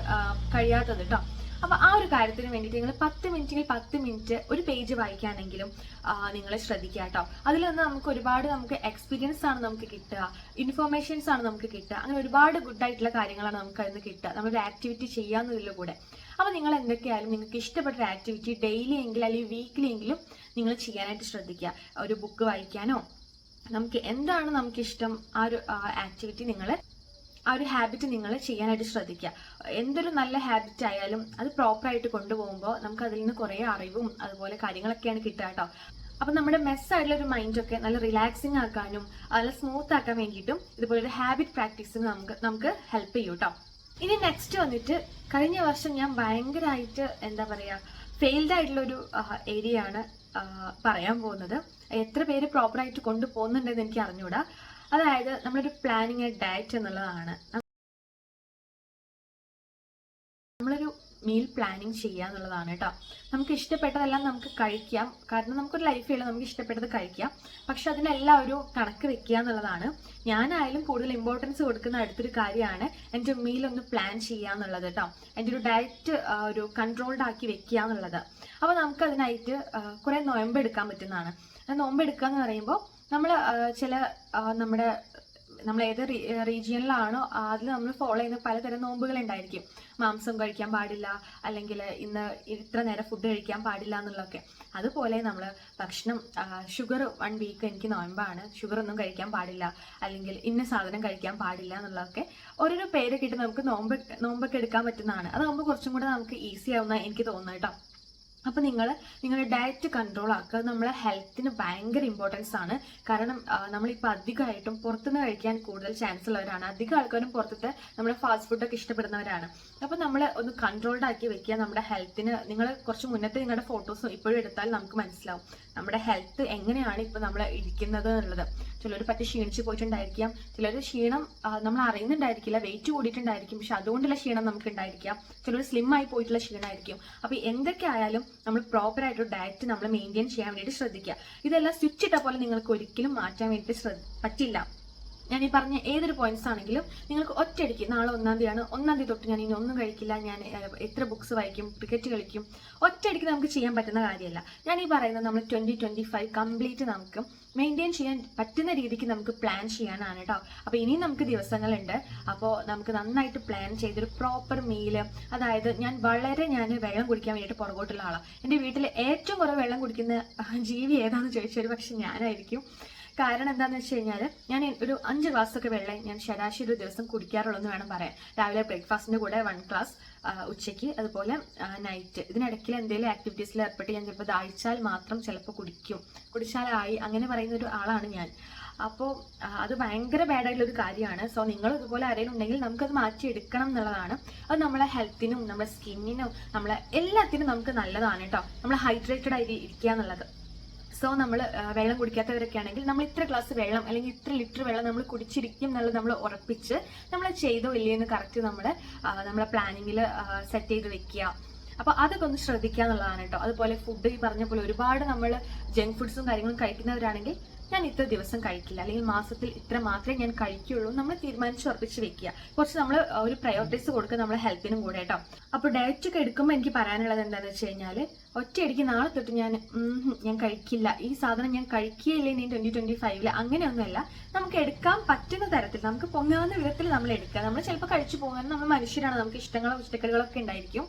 കഴിയാത്തത് കേട്ടോ. അപ്പോൾ ആ ഒരു കാര്യത്തിന് വേണ്ടിയിട്ട് നിങ്ങൾ 10 മിനിറ്റെങ്കിൽ 10 മിനിറ്റ് ഒരു പേജ് വായിക്കാനെങ്കിലും നിങ്ങൾ ശ്രദ്ധിക്കുക കേട്ടോ. അതിൽ നിന്ന് നമുക്ക് എക്സ്പീരിയൻസ് ആണ് നമുക്ക് കിട്ടുക, ഇൻഫോർമേഷൻസ് ആണ് നമുക്ക് കിട്ടുക. അങ്ങനെ ഒരുപാട് ഗുഡ് ആയിട്ടുള്ള കാര്യങ്ങളാണ് നമുക്ക് അതിൽ നിന്ന് കിട്ടുക, നമ്മളൊരു ആക്ടിവിറ്റി ചെയ്യാവുന്നതിൻ്റെ കൂടെ. അപ്പോൾ നിങ്ങൾ എന്തൊക്കെയായാലും നിങ്ങൾക്ക് ഇഷ്ടപ്പെട്ട ഒരു ആക്ടിവിറ്റി ഡെയിലി എങ്കിലും അല്ലെങ്കിൽ വീക്ക്ലി എങ്കിലും നിങ്ങൾ ചെയ്യാനായിട്ട് ശ്രദ്ധിക്കുക. ഒരു ബുക്ക് വായിക്കാനോ നമുക്ക് എന്താണ് നമുക്കിഷ്ടം ആ ഒരു ആക്ടിവിറ്റി ആ ഒരു ഹാബിറ്റ് നിങ്ങൾ ചെയ്യാനായിട്ട് ശ്രദ്ധിക്കുക. എന്തൊരു നല്ല ഹാബിറ്റ് ആയാലും അത് പ്രോപ്പറായിട്ട് കൊണ്ടുപോകുമ്പോൾ നമുക്ക് അതിൽ നിന്ന് കുറേ അറിവും അതുപോലെ കാര്യങ്ങളൊക്കെയാണ് കിട്ടുക കേട്ടോ. അപ്പം നമ്മുടെ മെസ്സായിട്ടുള്ള ഒരു മൈൻഡൊക്കെ നല്ല റിലാക്സിങ് ആക്കാനും നല്ല സ്മൂത്ത് ആക്കാൻ വേണ്ടിയിട്ടും ഇതുപോലെ ഒരു ഹാബിറ്റ് പ്രാക്ടീസിന് നമുക്ക് ഹെൽപ്പ് ചെയ്യും കേട്ടോ. ഇനി നെക്സ്റ്റ് വന്നിട്ട് കഴിഞ്ഞ വർഷം ഞാൻ ഭയങ്കരമായിട്ട് എന്താ പറയുക ഫെയിൽഡ് ആയിട്ടുള്ളൊരു ഏരിയ ആണ് പറയാൻ പോകുന്നത്. എത്ര പേര് പ്രോപ്പറായിട്ട് കൊണ്ടുപോകുന്നുണ്ടെന്ന് എനിക്ക് അറിഞ്ഞൂടാ. അതായത് നമ്മളൊരു പ്ലാനിങ് ഡയറ്റ് എന്നുള്ളതാണ്. നമ്മളൊരു മീൽ പ്ലാനിങ് ചെയ്യുക എന്നുള്ളതാണ് കേട്ടോ. നമുക്ക് ഇഷ്ടപ്പെട്ടതെല്ലാം നമുക്ക് കഴിക്കാം, കാരണം നമുക്കൊരു ലൈഫിൽ നമുക്ക് ഇഷ്ടപ്പെട്ടത് കഴിക്കാം. പക്ഷെ അതിനെല്ലാം ഒരു കണക്ക് വെക്കുക എന്നുള്ളതാണ്. ഞാനായാലും കൂടുതൽ ഇമ്പോർട്ടൻസ് കൊടുക്കുന്ന അടുത്തൊരു കാര്യമാണ് എൻ്റെ മീലൊന്ന് പ്ലാൻ ചെയ്യുക എന്നുള്ളത് കേട്ടോ. എൻ്റെ ഒരു ഡയറ്റ് ഒരു കൺട്രോൾഡ് ആക്കി വെക്കുക എന്നുള്ളത്. അപ്പോൾ നമുക്ക് അതിനായിട്ട് കുറേ നോയമ്പെടുക്കാൻ പറ്റുന്നതാണ്. നോമ്പെടുക്കുക എന്ന് പറയുമ്പോൾ നമ്മൾ ചില നമ്മൾ ഏത് റീജിയനിലാണോ അതിൽ നമ്മൾ ഫോളോ ചെയ്യുന്ന പലതരം നോമ്പുകൾ ഉണ്ടായിരിക്കും. മാംസം കഴിക്കാൻ പാടില്ല, അല്ലെങ്കിൽ ഇന്ന് ഇത്ര നേരം ഫുഡ് കഴിക്കാൻ പാടില്ല എന്നുള്ളതൊക്കെ. അതുപോലെ നമ്മൾ ഭക്ഷണം ഷുഗർ 1 വീക്ക് എനിക്ക് നോയമ്പാണ്, ഷുഗർ ഒന്നും കഴിക്കാൻ പാടില്ല, അല്ലെങ്കിൽ ഇന്ന സാധനം കഴിക്കാൻ പാടില്ല എന്നുള്ളതൊക്കെ ഓരോരോ പേരൊക്കെ ഇട്ട് നമുക്ക് നോമ്പൊക്കെ എടുക്കാൻ പറ്റുന്നതാണ്. അതാകുമ്പോൾ കുറച്ചും കൂടെ നമുക്ക് ഈസി ആവുന്ന എനിക്ക് തോന്നുന്നു കേട്ടോ. അപ്പോൾ നിങ്ങളുടെ ഡയറ്റ് കൺട്രോൾ ആക്കുക. നമ്മളെ ഹെൽത്തിന് ഭയങ്കര ഇമ്പോർട്ടൻസ് ആണ്. കാരണം നമ്മളിപ്പോൾ അധികമായിട്ടും പുറത്തുനിന്ന് കഴിക്കാൻ കൂടുതൽ ചാൻസ് ഉള്ളവരാണ്. അധികം ആൾക്കാരും പുറത്തത്തെ നമ്മുടെ ഫാസ്റ്റ് ഫുഡൊക്കെ ഇഷ്ടപ്പെടുന്നവരാണ്. അപ്പോൾ നമ്മൾ ഒന്ന് കൺട്രോൾഡ് ആക്കി വെക്കുക നമ്മുടെ ഹെൽത്തിന്. നിങ്ങൾ കുറച്ച് മുന്നത്തെ നിങ്ങളുടെ ഫോട്ടോസും ഇപ്പോഴും എടുത്താൽ നമുക്ക് മനസ്സിലാവും നമ്മുടെ ഹെൽത്ത് എങ്ങനെയാണ് ഇപ്പോൾ നമ്മൾ ഇരിക്കുന്നത് എന്നുള്ളത്. ചിലർ പറ്റി ക്ഷീണിച്ച് പോയിട്ടുണ്ടായിരിക്കാം, ചിലർ ക്ഷീണം നമ്മൾ അറിയുന്നുണ്ടായിരിക്കില്ല, വെയിറ്റ് കൂടിയിട്ടുണ്ടായിരിക്കും, പക്ഷെ അതുകൊണ്ടുള്ള ക്ഷീണം നമുക്ക് ഉണ്ടായിരിക്കാം. ചിലർ സ്ലിം ആയി പോയിട്ടുള്ള ക്ഷീണമായിരിക്കും. അപ്പോൾ എന്തൊക്കെ ആയാലും നമ്മൾ പ്രോപ്പർ ആയിട്ടൊരു ഡയറ്റ് നമ്മൾ മെയിൻറ്റെയിൻ ചെയ്യാൻ വേണ്ടിയിട്ട് ശ്രദ്ധിക്കുക. ഇതെല്ലാം സ്വിച്ച് ഇട്ട പോലെ നിങ്ങൾക്ക് ഒരിക്കലും മാറ്റാൻ വേണ്ടിയിട്ട് പറ്റില്ല. ഞാൻ ഈ പറഞ്ഞ ഏതൊരു പോയിന്റ്സ് ആണെങ്കിലും നിങ്ങൾക്ക് ഒറ്റയടിക്ക് നാളെ 1-ാം തീയതിയാണ്, 1-ാം തീയതി തൊട്ട് ഞാൻ ഇനി ഒന്നും കഴിക്കില്ല, ഞാൻ എത്ര ബുക്സ് വായിക്കും, ക്രിക്കറ്റ് കളിക്കും, ഒറ്റയടിക്ക് നമുക്ക് ചെയ്യാൻ പറ്റുന്ന കാര്യമല്ല. ഞാൻ ഈ പറയുന്നത് നമ്മൾ 2025 കംപ്ലീറ്റ് നമുക്ക് മെയിൻറ്റെയിൻ ചെയ്യാൻ പറ്റുന്ന രീതിക്ക് നമുക്ക് പ്ലാൻ ചെയ്യാനാണ് കേട്ടോ. അപ്പോൾ ഇനിയും നമുക്ക് ദിവസങ്ങളുണ്ട്. അപ്പോൾ നമുക്ക് നന്നായിട്ട് പ്ലാൻ ചെയ്തൊരു പ്രോപ്പർ മീല്, അതായത് ഞാൻ വെള്ളം കുടിക്കാൻ വേണ്ടിയിട്ട് പുറകോട്ടുള്ള ആളാണ്. എൻ്റെ വീട്ടിൽ ഏറ്റവും കുറവ് വെള്ളം കുടിക്കുന്ന ജീവി ഏതാണെന്ന് ചോദിച്ചൊരു പക്ഷെ ഞാനായിരിക്കും. കാരണം എന്താണെന്ന് വെച്ച് കഴിഞ്ഞാൽ ഞാൻ ഒരു 5 ഗ്ലാസ്സൊക്കെ വെള്ളം ഞാൻ ശരാശരി ഒരു ദിവസം കുടിക്കാറുള്ളൂ എന്ന് വേണം പറയാൻ. രാവിലെ ബ്രേക്ക്ഫാസ്റ്റിൻ്റെ കൂടെ 1 ഗ്ലാസ്, ഉച്ചയ്ക്ക്, അതുപോലെ നൈറ്റ്. ഇതിനിടയ്ക്ക് എന്തെങ്കിലും ആക്ടിവിറ്റീസിൽ ഏർപ്പെട്ട് ഞാൻ ചിലപ്പോൾ ദാഹിച്ചാൽ മാത്രം ചിലപ്പോൾ കുടിച്ചാലായി അങ്ങനെ പറയുന്ന ഒരു ആളാണ് ഞാൻ. അപ്പോൾ അത് ഭയങ്കര ബാഡായിട്ടുള്ളൊരു കാര്യമാണ്. സോ നിങ്ങൾ ഇതുപോലെ ആരെങ്കിലും ഉണ്ടെങ്കിൽ നമുക്കത് മാറ്റിയെടുക്കണം എന്നുള്ളതാണ്. അത് നമ്മളെ ഹെൽത്തിനും നമ്മുടെ സ്കിന്നിനും നമ്മളെ എല്ലാത്തിനും നമുക്ക് നല്ലതാണ് കേട്ടോ. നമ്മൾ ഹൈഡ്രേറ്റഡ് ആയിട്ട് ഇരിക്കുക എന്നുള്ളത്. സോ നമ്മൾ വെള്ളം കുടിക്കാത്തവരൊക്കെ ആണെങ്കിൽ നമ്മൾ ഇത്ര ഗ്ലാസ് വെള്ളം അല്ലെങ്കിൽ ഇത്ര ലിറ്റർ വെള്ളം നമ്മൾ കുടിച്ചിരിക്കും എന്നുള്ളത് നമ്മൾ ഉറപ്പിച്ച് നമ്മൾ ചെയ്തോ ഇല്ലയെന്ന് കറക്റ്റ് നമ്മളെ പ്ലാനിങ്ങിൽ സെറ്റ് ചെയ്ത് വെക്കുക. അപ്പോൾ അതൊക്കെ ഒന്ന് ശ്രദ്ധിക്കുക എന്നുള്ളതാണ് കേട്ടോ. അതുപോലെ ഫുഡ് ഈ പറഞ്ഞ പോലെ ഒരുപാട് നമ്മൾ ജങ്ക് ഫുഡ്സും കാര്യങ്ങളും കഴിക്കുന്നവരാണെങ്കിൽ ഞാൻ ഇത്ര ദിവസം കഴിക്കില്ല, അല്ലെങ്കിൽ മാസത്തിൽ ഇത്ര മാത്രമേ ഞാൻ കഴിക്കുള്ളൂ നമ്മൾ തീരുമാനിച്ച് ഉറപ്പിച്ച് വെക്കുക. കുറച്ച് നമ്മൾ ഒരു പ്രയോറിറ്റീസ് കൊടുക്കുക നമ്മുടെ ഹെൽത്തിനും കൂടെ കേട്ടോ. അപ്പോൾ ഡയറ്റ് ഒക്കെ എടുക്കുമ്പോൾ എനിക്ക് പറയാനുള്ളത് എന്താണെന്ന് വെച്ച് കഴിഞ്ഞാൽ ഒറ്റയടിക്ക് നാളെ തൊട്ട് ഞാൻ കഴിക്കില്ല, ഈ സാധനം ഞാൻ കഴിക്കുകയില്ല ഇനി 2025 അങ്ങനെയൊന്നുമല്ല. നമുക്ക് എടുക്കാൻ പറ്റുന്ന തരത്തിൽ നമുക്ക് പൊങ്ങാവുന്ന വിധത്തിൽ നമ്മൾ എടുക്കുക. നമ്മൾ ചിലപ്പോൾ കഴിച്ചു പോകാൻ നമ്മൾ മനുഷ്യരാണ്, നമുക്ക് ഇഷ്ടങ്ങളും ഇഷ്ടക്കേടുകളൊക്കെ ഉണ്ടായിരിക്കും.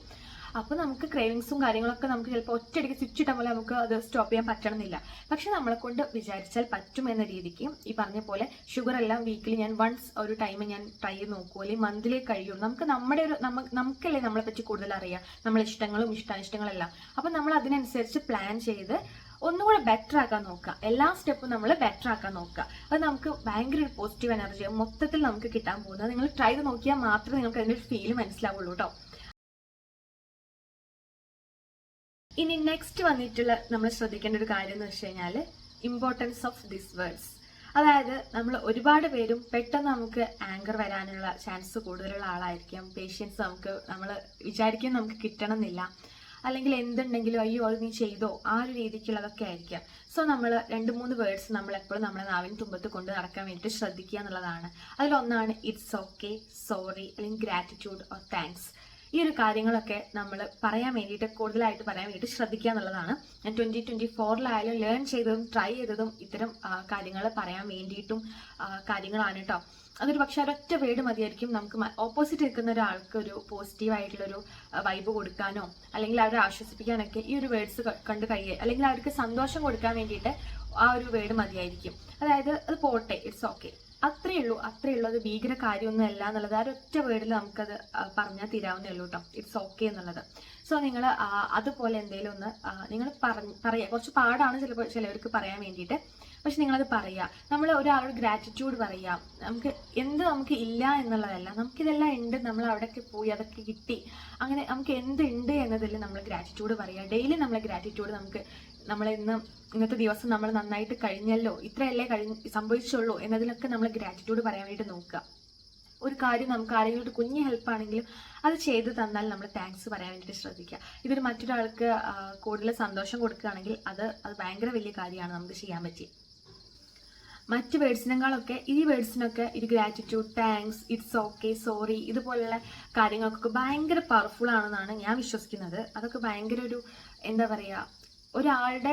അപ്പോൾ നമുക്ക് ക്രേവിങ്സും കാര്യങ്ങളൊക്കെ നമുക്ക് ചിലപ്പോൾ ഒറ്റയടിക്ക് സ്വിച്ച് ഇട്ട പോലെ നമുക്ക് അത് സ്റ്റോപ്പ് ചെയ്യാൻ പറ്റണമെന്നില്ല. പക്ഷെ നമ്മളെ കൊണ്ട് വിചാരിച്ചാൽ പറ്റും എന്ന രീതിക്ക് ഈ പറഞ്ഞ പോലെ ഷുഗർ എല്ലാം വീക്കിലി ഞാൻ വൺസ് ഒരു ടൈം ഞാൻ ട്രൈ ചെയ്ത് നോക്കൂ, അല്ലെങ്കിൽ മന്ത്ലി കഴിയുള്ളൂ. നമുക്കല്ലേ നമ്മളെ പറ്റി കൂടുതൽ അറിയാം, നമ്മളെ ഇഷ്ടങ്ങളും ഇഷ്ടാനിഷ്ടങ്ങളെല്ലാം. അപ്പം നമ്മൾ അതിനനുസരിച്ച് പ്ലാൻ ചെയ്ത് ഒന്നുകൂടെ ബെറ്റർ ആക്കാൻ നോക്കുക. എല്ലാ സ്റ്റെപ്പും നമ്മൾ ബെറ്റർ ആക്കാൻ നോക്കുക. അത് നമുക്ക് ഭയങ്കര ഒരു പോസിറ്റീവ് എനർജി മൊത്തത്തിൽ നമുക്ക് കിട്ടാൻ പോകുന്നത്. നിങ്ങൾ ട്രൈ ചെയ്ത് നോക്കിയാൽ മാത്രമേ നിങ്ങൾക്ക് അതിൻ്റെ ഒരു ഫീൽ മനസ്സിലാവുള്ളൂ കേട്ടോ. ഇനി നെക്സ്റ്റ് വന്നിട്ടുള്ള നമ്മൾ ശ്രദ്ധിക്കേണ്ട ഒരു കാര്യം എന്ന് വെച്ച് കഴിഞ്ഞാൽ ഇമ്പോർട്ടൻസ് ഓഫ് ദിസ് വേർഡ്സ്. അതായത് നമ്മൾ ഒരുപാട് പേരും പെട്ടെന്ന് നമുക്ക് ആങ്കർ വരാനുള്ള ചാൻസ് കൂടുതലുള്ള ആളായിരിക്കാം. പേഷ്യൻസ് നമ്മൾ വിചാരിക്കും നമുക്ക് കിട്ടണം എന്നില്ല, അല്ലെങ്കിൽ എന്തുണ്ടെങ്കിലും അയ്യോ അത് നീ ചെയ്തോ ആ ഒരു രീതിക്കുള്ളതൊക്കെ ആയിരിക്കാം. സോ നമ്മൾ 2-3 വേർഡ്സ് നമ്മൾ എപ്പോഴും നമ്മളെ നാവിന് തുമ്പത്ത് കൊണ്ട് നടക്കാൻ വേണ്ടിയിട്ട് ശ്രദ്ധിക്കുക എന്നുള്ളതാണ്. അതിലൊന്നാണ് ഇറ്റ്സ് ഓക്കെ, സോറി, അല്ലെങ്കിൽ ഗ്രാറ്റിറ്റ്യൂഡ് ഓർ താങ്ക്സ്. ഈ ഒരു കാര്യങ്ങളൊക്കെ നമ്മൾ പറയാൻ വേണ്ടിയിട്ട് കൂടുതലായിട്ട് പറയാൻ വേണ്ടിയിട്ട് ശ്രദ്ധിക്കുക എന്നുള്ളതാണ്. ഞാൻ 2024 ലേൺ ചെയ്തതും ട്രൈ ചെയ്തതും ഇത്തരം കാര്യങ്ങൾ പറയാൻ വേണ്ടിയിട്ടും കാര്യങ്ങളാണ് കേട്ടോ. അതൊരു പക്ഷെ ഒരൊറ്റ വേർഡ് മതിയായിരിക്കും നമുക്ക് ഓപ്പോസിറ്റ് നിൽക്കുന്ന ഒരാൾക്ക് ഒരു പോസിറ്റീവായിട്ടുള്ളൊരു വൈബ് കൊടുക്കാനോ അല്ലെങ്കിൽ അവരെ ആശ്വസിപ്പിക്കാനൊക്കെ ഈ ഒരു വേർഡ്സ് കണ്ട് കഴിയുക, അല്ലെങ്കിൽ അവർക്ക് സന്തോഷം കൊടുക്കാൻ വേണ്ടിയിട്ട് ആ ഒരു വേർഡ് മതിയായിരിക്കും. അതായത് അത് പോട്ടെ, ഇറ്റ്സ് ഓക്കെ, അത്രയേ ഉള്ളൂ. അത് ഭീകര കാര്യമൊന്നും അല്ല എന്നുള്ളത് ആ ഒറ്റ വേർഡിൽ നമുക്കത് പറഞ്ഞാൽ തീരാവുന്നേ ഉള്ളൂ കേട്ടോ, ഇറ്റ്സ് ഓക്കെ എന്നുള്ളത്. സോ നിങ്ങൾ അതുപോലെ എന്തെങ്കിലും ഒന്ന് നിങ്ങൾ പറയുക. കുറച്ച് പാടാണ് ചിലപ്പോൾ ചിലവർക്ക് പറയാൻ വേണ്ടിയിട്ട്. പക്ഷെ നിങ്ങളത് പറയുക. നമ്മൾ ഒരാളോട് ഗ്രാറ്റിറ്റ്യൂഡ് പറയുക. നമുക്ക് ഇല്ല എന്നുള്ളതല്ല, നമുക്കിതെല്ലാം ഉണ്ട്, നമ്മൾ അവിടെയൊക്കെ പോയി അതൊക്കെ കിട്ടി, അങ്ങനെ നമുക്ക് എന്തുണ്ട് എന്നതിൽ നമ്മൾ ഗ്രാറ്റിറ്റ്യൂഡ് പറയുക. ഡെയിലി നമ്മളെ ഗ്രാറ്റിറ്റ്യൂഡ് ഇന്നത്തെ ദിവസം നമ്മൾ നന്നായിട്ട് കഴിഞ്ഞല്ലോ, ഇത്രയല്ലേ സംഭവിച്ചുള്ളൂ എന്നതിലൊക്കെ നമ്മൾ ഗ്രാറ്റിറ്റ്യൂഡ് പറയാൻ വേണ്ടി നോക്കുക. ഒരു കാര്യം നമുക്ക് ആരെങ്കിലും ഒരു കുഞ്ഞ് ഹെൽപ്പാണെങ്കിലും അത് ചെയ്ത് തന്നാൽ നമ്മൾ താങ്ക്സ് പറയാൻ വേണ്ടിയിട്ട് ശ്രദ്ധിക്കുക. ഇതൊരു മറ്റൊരാൾക്ക് കൂടുതൽ സന്തോഷം കൊടുക്കുകയാണെങ്കിൽ അത് ഭയങ്കര വലിയ കാര്യമാണ് നമുക്ക് ചെയ്യാൻ പറ്റി. മറ്റ് വേർഡ്സിനേക്കാളൊക്കെ ഈ വേർഡ്സിനൊക്കെ ഇത് gratitude, thanks, it's okay, sorry ഇതുപോലുള്ള കാര്യങ്ങൾക്കൊക്കെ ഭയങ്കര പവർഫുൾ ആണെന്നാണ് ഞാൻ വിശ്വസിക്കുന്നത്. അതൊക്കെ ഭയങ്കര ഒരു എന്താ പറയുക, ഒരാളുടെ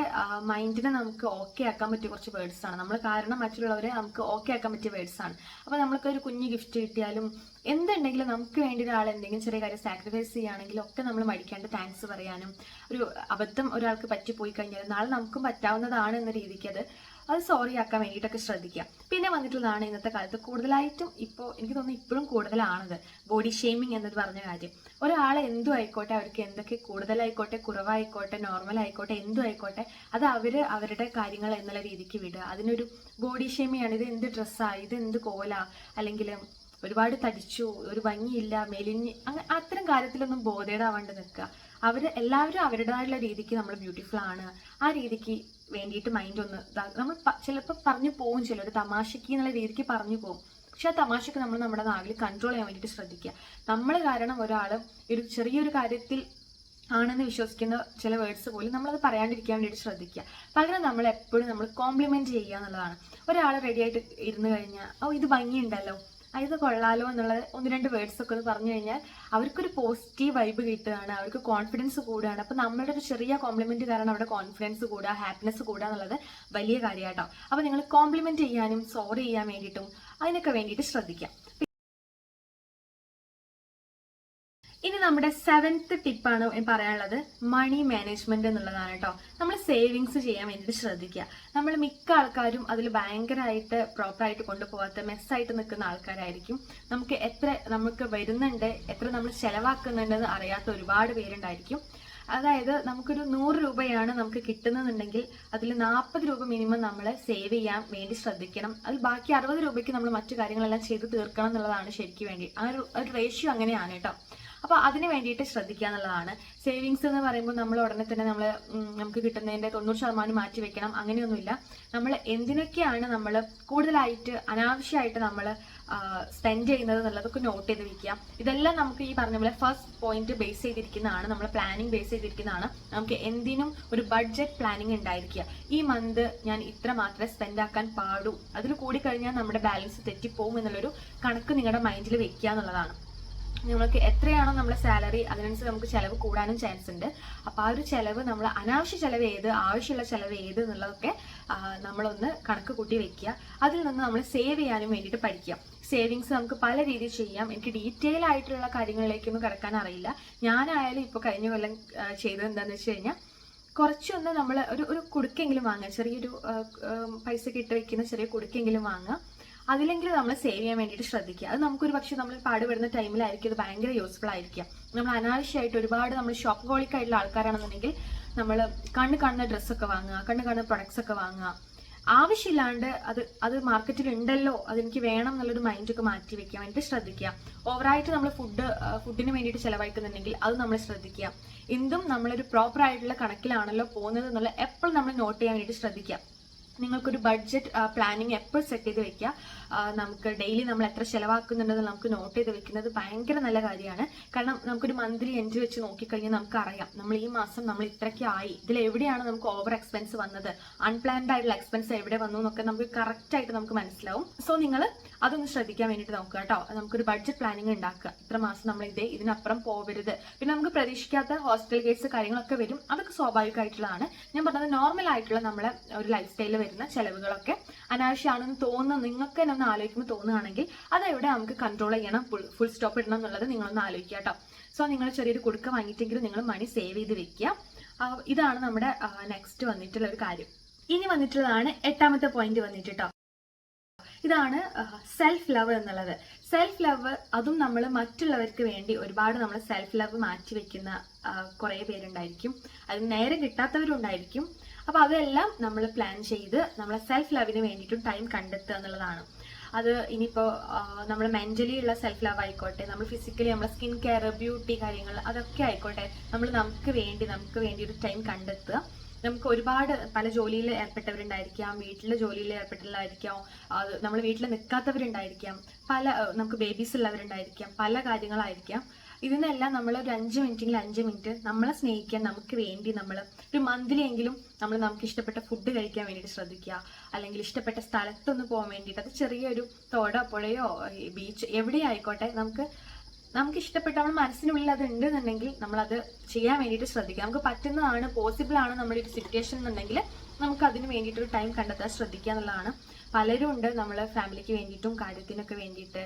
മൈൻഡിനെ നമുക്ക് ഓക്കെ ആക്കാൻ പറ്റിയ കുറച്ച് വേർഡ്സ് ആണ്. നമ്മൾ കാരണം മറ്റുള്ളവരെ നമുക്ക് ഓക്കെ ആക്കാൻ പറ്റിയ വേർഡ്സ് ആണ്. അപ്പോൾ നമ്മൾക്ക് ഒരു കുഞ്ഞ് ഗിഫ്റ്റ് കിട്ടിയാലും എന്തുണ്ടെങ്കിലും നമുക്ക് വേണ്ടി ഒരാൾ എന്തെങ്കിലും ചെറിയ കാര്യം സാക്രിഫൈസ് ചെയ്യുകയാണെങ്കിലും ഒക്കെ നമ്മൾ മടിക്കാണ്ട് താങ്ക്സ് പറയാനും, ഒരു അബദ്ധം ഒരാൾക്ക് പറ്റിപ്പോയി കഴിഞ്ഞാൽ നാളെ നമുക്കും പറ്റാവുന്നതാണ് എന്ന രീതിക്ക് അത് സോറി ആക്കാൻ വേണ്ടിയിട്ടൊക്കെ ശ്രദ്ധിക്കുക. പിന്നെ വന്നിട്ടുള്ളതാണ് ഇന്നത്തെ കാലത്ത് കൂടുതലായിട്ടും, ഇപ്പോൾ എനിക്ക് തോന്നുന്നു ഇപ്പോഴും കൂടുതലാണത് ബോഡി ഷെയ്മിങ് എന്നത് പറഞ്ഞ കാര്യം. ഒരാളെ എന്തും ആയിക്കോട്ടെ, അവർക്ക് എന്തൊക്കെ കൂടുതലായിക്കോട്ടെ, കുറവായിക്കോട്ടെ, നോർമൽ ആയിക്കോട്ടെ, എന്തും ആയിക്കോട്ടെ, അത് അവരുടെ കാര്യങ്ങൾ എന്നുള്ള രീതിക്ക് വിടുക. അതിനൊരു ബോഡി ഷെയ്മിങ് ആണ്. ഇത് എന്ത് ഡ്രസ്സാണ്, ഇത് എന്ത് കോലാ, അല്ലെങ്കിൽ ഒരുപാട് തടിച്ചു, ഒരു ഭംഗിയില്ല, മെലിഞ്ഞ്, അങ്ങനെ അത്തരം കാര്യത്തിലൊന്നും ബോധേടാവാണ്ട് നിൽക്കുക. എല്ലാവരും അവരുടേതായുള്ള രീതിക്ക് നമ്മൾ ബ്യൂട്ടിഫുൾ ആണ്, ആ രീതിക്ക് വേണ്ടിയിട്ട് മൈൻഡ് ഒന്ന് നമ്മൾ ചിലപ്പോൾ പറഞ്ഞു പോകും, ചിലർ തമാശയ്ക്ക് എന്നുള്ള രീതിക്ക് പറഞ്ഞു പോകും. പക്ഷെ ആ തമാശക്ക് നമ്മൾ നമ്മുടെ നാവിൽ കൺട്രോൾ ചെയ്യാൻ വേണ്ടിയിട്ട് ശ്രദ്ധിക്കുക. നമ്മൾ കാരണം ഒരാൾ ഒരു ചെറിയൊരു കാര്യത്തിൽ ആണെന്ന് വിശ്വസിക്കുന്ന ചില വേർഡ്സ് പോലും നമ്മളത് പറയാണ്ടിരിക്കാൻ വേണ്ടിയിട്ട് ശ്രദ്ധിക്കുക. പകരം നമ്മൾ എപ്പോഴും കോംപ്ലിമെന്റ് ചെയ്യുക എന്നുള്ളതാണ്. ഒരാൾ റെഡിയായിട്ട് ഇരുന്ന് കഴിഞ്ഞാൽ ഇത് ഭംഗിയുണ്ടല്ലോ, ഇത് കൊള്ളാലോ എന്നുള്ളത് ഒന്ന് രണ്ട് വേർഡ്സ് ഒക്കെ ഒന്ന് പറഞ്ഞു കഴിഞ്ഞാൽ അവർക്കൊരു പോസിറ്റീവ് വൈബ് കിട്ടുകയാണ്, അവർക്ക് കോൺഫിഡൻസ് കൂടുകയാണ്. അപ്പോൾ നമ്മളുടെ ഒരു ചെറിയ കോംപ്ലിമെന്റ് കാരണം അവിടെ കോൺഫിഡൻസ് കൂടുക, ഹാപ്പിനെസ് കൂടുക എന്നുള്ളത് വലിയ കാര്യമാട്ടോ. അപ്പോൾ നിങ്ങൾ കോംപ്ലിമെന്റ് ചെയ്യാനും സോറി ചെയ്യാൻ വേണ്ടിയിട്ടും അതിനൊക്കെ വേണ്ടിയിട്ട് ശ്രദ്ധിക്കാം. ഇനി നമ്മുടെ 7th ടിപ്പാണ് പറയാനുള്ളത്, മണി മാനേജ്മെന്റ് എന്നുള്ളതാണ് കേട്ടോ. നമ്മൾ സേവിങ്സ് ചെയ്യാൻ വേണ്ടിയിട്ട് ശ്രദ്ധിക്കുക. നമ്മൾ മിക്ക ആൾക്കാരും അതിൽ ഭയങ്കരമായിട്ട് പ്രോപ്പറായിട്ട് കൊണ്ടുപോകാത്ത മെസ്സായിട്ട് നിൽക്കുന്ന ആൾക്കാരായിരിക്കും. നമുക്ക് വരുന്നുണ്ട്, എത്ര നമ്മൾ ചെലവാക്കുന്നുണ്ടെന്ന് അറിയാത്ത ഒരുപാട് പേരുണ്ടായിരിക്കും. അതായത് നമുക്കൊരു 100 രൂപയാണ് നമുക്ക് കിട്ടുന്നുണ്ടെങ്കിൽ അതിൽ 40 രൂപ മിനിമം നമ്മൾ സേവ് ചെയ്യാൻ വേണ്ടി ശ്രദ്ധിക്കണം. അതിൽ ബാക്കി 60 രൂപയ്ക്ക് നമ്മൾ മറ്റു കാര്യങ്ങളെല്ലാം ചെയ്ത് തീർക്കണം എന്നുള്ളതാണ് ശരിക്കും വേണ്ടി. ആ ഒരു റേഷ്യോ അങ്ങനെയാണ് കേട്ടോ. അപ്പോൾ അതിന് വേണ്ടിയിട്ട് ശ്രദ്ധിക്കുക എന്നുള്ളതാണ്. സേവിങ്സ് എന്ന് പറയുമ്പോൾ നമ്മൾ ഉടനെ തന്നെ നമുക്ക് കിട്ടുന്നതിൻ്റെ 90% മാറ്റി വെക്കണം, അങ്ങനെയൊന്നുമില്ല. നമ്മൾ എന്തിനൊക്കെയാണ് നമ്മൾ കൂടുതലായിട്ട് അനാവശ്യമായിട്ട് നമ്മൾ സ്പെൻഡ് ചെയ്യുന്നത് എന്നുള്ളതൊക്കെ നോട്ട് ചെയ്ത് വെക്കുക. ഇതെല്ലാം നമുക്ക് ഈ പറഞ്ഞ പോലെ ഫസ്റ്റ് പോയിന്റ് ബേസ് ചെയ്തിരിക്കുന്നതാണ്, നമ്മൾ പ്ലാനിങ് ബേസ് ചെയ്തിരിക്കുന്നതാണ്. നമുക്ക് എന്തിനും ഒരു ബഡ്ജറ്റ് പ്ലാനിങ് ഉണ്ടായിരിക്കുക. ഈ മന്ത് ഞാൻ ഇത്ര മാത്രമേ സ്പെൻഡ് ആക്കാൻ പാടൂ, അതിൽ കൂടിക്കഴിഞ്ഞാൽ നമ്മുടെ ബാലൻസ് തെറ്റിപ്പോകും എന്നുള്ളൊരു കണക്ക് നിങ്ങളുടെ മൈൻഡിൽ വെക്കുക എന്നുള്ളതാണ്. നിങ്ങൾക്ക് എത്രയാണോ നമ്മുടെ സാലറി അതിനനുസരിച്ച് നമുക്ക് ചിലവ് കൂടാനും ചാൻസ് ഉണ്ട്. അപ്പോൾ ആ ഒരു ചിലവ് നമ്മൾ അനാവശ്യ ചിലവ് ഏത്, ആവശ്യമുള്ള ചിലവ് ഏത് എന്നുള്ളതൊക്കെ നമ്മളൊന്ന് കണക്ക് കൂട്ടി വെക്കുക. അതിൽ നിന്ന് നമ്മൾ സേവ് ചെയ്യാനും വേണ്ടിയിട്ട് പഠിക്കുക. സേവിങ്സ് നമുക്ക് പല രീതിയിൽ ചെയ്യാം. എനിക്ക് ഡീറ്റെയിൽ ആയിട്ടുള്ള കാര്യങ്ങളിലേക്കൊന്നും കിടക്കാൻ അറിയില്ല. ഞാനായാലും ഇപ്പോൾ കഴിഞ്ഞ കൊല്ലം ചെയ്തത് എന്താണെന്ന് വെച്ച് കഴിഞ്ഞാൽ, കുറച്ചൊന്ന് നമ്മൾ ഒരു കുടുക്കെങ്കിലും വാങ്ങുക, ചെറിയൊരു പൈസ ഇട്ട് വെക്കുന്ന ചെറിയ കുടുക്കെങ്കിലും വാങ്ങുക. അതിലെങ്കിലും നമ്മൾ സേവ് ചെയ്യാൻ വേണ്ടിയിട്ട് ശ്രദ്ധിക്കുക. അത് നമുക്കൊരു പക്ഷേ നമ്മൾ പാടുപെടുന്ന ടൈമിലായിരിക്കും അത് ഭയങ്കര യൂസ്ഫുൾ ആയിരിക്കുക. നമ്മൾ അനാവശ്യമായിട്ട് ഒരുപാട് നമ്മൾ ഷോപ്പഹോളിക് ആയിട്ടുള്ള ആൾക്കാരാണെന്നുണ്ടെങ്കിൽ നമ്മൾ കാണുന്ന ഡ്രസ്സൊക്കെ വാങ്ങുക, കാണുന്ന പ്രൊഡക്ട്സ് ഒക്കെ വാങ്ങുക. ആവശ്യമില്ലാണ്ട് അത് മാർക്കറ്റിൽ ഉണ്ടല്ലോ, അതെനിക്ക് വേണം എന്നുള്ളൊരു മൈൻഡൊക്കെ മാറ്റി വെക്കാൻ വേണ്ടിയിട്ട് ശ്രദ്ധിക്കുക. ഓവറായിട്ട് നമ്മൾ ഫുഡിന് വേണ്ടിയിട്ട് ചിലവഴിക്കുന്നുണ്ടെങ്കിൽ അത് നമ്മൾ ശ്രദ്ധിക്കുക. എന്തും നമ്മളൊരു പ്രോപ്പർ ആയിട്ടുള്ള കണക്കിലാണല്ലോ പോകുന്നത് എന്നുള്ള എപ്പോഴും നമ്മൾ നോട്ട് ചെയ്യാൻ വേണ്ടിയിട്ട് ശ്രദ്ധിക്കുക. നിങ്ങൾക്കൊരു ബഡ്ജറ്റ് പ്ലാനിങ് എപ്പോഴും സെറ്റ് ചെയ്ത് വെക്കുക. നമുക്ക് ഡെയിലി നമ്മൾ എത്ര ചിലവാക്കുന്നുണ്ടെന്ന് നമുക്ക് നോട്ട് ചെയ്ത് വെക്കുന്നത് ഭയങ്കര നല്ല കാര്യമാണ്. കാരണം നമുക്കൊരു മന്ത്ലി എൻട്രി വെച്ച് നോക്കിക്കഴിഞ്ഞാൽ നമുക്കറിയാം നമ്മൾ ഈ മാസം നമ്മൾ ഇത്രയ്ക്ക് ആയി, ഇതിൽ എവിടെയാണ് നമുക്ക് ഓവർ എക്സ്പെൻസ് വന്നത്, അൺപ്ലാൻഡ് ആയിട്ടുള്ള എക്സ്പെൻസ് എവിടെ വന്നു എന്നൊക്കെ നമുക്ക് കറക്റ്റായിട്ട് നമുക്ക് മനസ്സിലാവും. സോ നിങ്ങൾ അതൊന്ന് ശ്രദ്ധിക്കാൻ വേണ്ടിയിട്ട് നോക്കുക കേട്ടോ. നമുക്കൊരു ബഡ്ജറ്റ് പ്ലാനിങ് ഉണ്ടാക്കുക. ഇത്ര മാസം നമ്മൾ ഇതിനപ്പുറം പോകരുത്. പിന്നെ നമുക്ക് പ്രതീക്ഷിക്കാത്ത ഹോസ്പിറ്റൽ കേസ് കാര്യങ്ങളൊക്കെ വരും, അതൊക്കെ സ്വാഭാവികമായിട്ടുള്ളതാണ്. ഞാൻ പറഞ്ഞത് നോർമൽ ആയിട്ടുള്ള നമ്മളെ ഒരു ലൈഫ് സ്റ്റൈലിൽ വരുന്ന ചെലവുകളൊക്കെ അനാവശ്യമാണെന്ന് തോന്നുന്ന നിങ്ങൾക്ക് തന്നെ ഒന്ന് ആലോചിക്കുമ്പോൾ തോന്നുകയാണെങ്കിൽ അതെവിടെ നമുക്ക് കൺട്രോൾ ചെയ്യണം, ഫുൾ സ്റ്റോപ്പ് ഇടണം എന്നുള്ളത് നിങ്ങളൊന്ന് ആലോചിക്കുക കേട്ടോ. സോ നിങ്ങൾ ചെറിയൊരു കുടുക്ക വാങ്ങിയിട്ടെങ്കിലും നിങ്ങൾ മണി സേവ് ചെയ്ത് വെക്കുക. ഇതാണ് നമ്മുടെ നെക്സ്റ്റ് വന്നിട്ടുള്ള ഒരു കാര്യം. ഇനി വന്നിട്ടുള്ളതാണ് 8ാമത്തെ പോയിന്റ് വന്നിട്ട് കേട്ടോ. ഇതാണ് സെൽഫ് ലവ് എന്നുള്ളത്. സെൽഫ് ലവ് അതും നമ്മൾ മറ്റുള്ളവർക്ക് വേണ്ടി ഒരുപാട് നമ്മൾ സെൽഫ് ലവ് മാറ്റി വെക്കുന്ന കുറേ പേരുണ്ടായിരിക്കും. അത് നേരെ കിട്ടാത്തവരുണ്ടായിരിക്കും. അപ്പോൾ അതെല്ലാം നമ്മൾ പ്ലാൻ ചെയ്ത് നമ്മളെ സെൽഫ് ലവിന് വേണ്ടിയിട്ടും ടൈം കണ്ടെത്തുക എന്നുള്ളതാണ്. അത് ഇനിയിപ്പോൾ നമ്മൾ മെന്റലി ഉള്ള സെൽഫ് ലവ് ആയിക്കോട്ടെ, നമ്മൾ ഫിസിക്കലി നമ്മളെ സ്കിൻ കെയർ, ബ്യൂട്ടി കാര്യങ്ങൾ അതൊക്കെ ആയിക്കോട്ടെ, നമ്മൾ നമുക്ക് വേണ്ടി ഒരു ടൈം കണ്ടെത്തുക. നമുക്ക് ഒരുപാട് പല ജോലിയിൽ ഏർപ്പെട്ടവരുണ്ടായിരിക്കാം, വീട്ടിലെ ജോലിയിൽ ഏർപ്പെട്ടുള്ളതായിരിക്കാം, നമ്മൾ വീട്ടിൽ നിൽക്കാത്തവരുണ്ടായിരിക്കാം, നമുക്ക് ബേബീസ് ഉള്ളവരുണ്ടായിരിക്കാം, പല കാര്യങ്ങളായിരിക്കാം. ഇതിനെല്ലാം നമ്മൾ ഒരു 5 മിനിറ്റെങ്കിൽ 5 മിനിറ്റ് നമ്മളെ സ്നേഹിക്കാൻ നമുക്ക് വേണ്ടി നമ്മൾ ഒരു മന്ത്ലിയെങ്കിലും നമുക്ക് ഇഷ്ടപ്പെട്ട ഫുഡ് കഴിക്കാൻ വേണ്ടിയിട്ട് ശ്രദ്ധിക്കുക. അല്ലെങ്കിൽ ഇഷ്ടപ്പെട്ട സ്ഥലത്തൊന്ന് പോകാൻ വേണ്ടിയിട്ട്, അത് ചെറിയൊരു തോടോ പുഴയോ ബീച്ച് എവിടെയായിക്കോട്ടെ, നമുക്ക് ഇഷ്ടപ്പെട്ട നമ്മുടെ മനസ്സിനുള്ളിൽ അത് ഉണ്ടെന്നുണ്ടെങ്കിൽ നമ്മളത് ചെയ്യാൻ വേണ്ടിയിട്ട് ശ്രദ്ധിക്കുക. നമുക്ക് പറ്റുന്നതാണ്, പോസിബിൾ ആണ് നമ്മുടെ ഒരു സിറ്റുവേഷൻ എന്നുണ്ടെങ്കിൽ നമുക്ക് അതിന് വേണ്ടിയിട്ടൊരു ടൈം കണ്ടെത്താൻ ശ്രദ്ധിക്കുക എന്നുള്ളതാണ്. പലരും ഉണ്ട് നമ്മൾ ഫാമിലിക്ക് വേണ്ടിയിട്ടും കാര്യത്തിനൊക്കെ വേണ്ടിയിട്ട്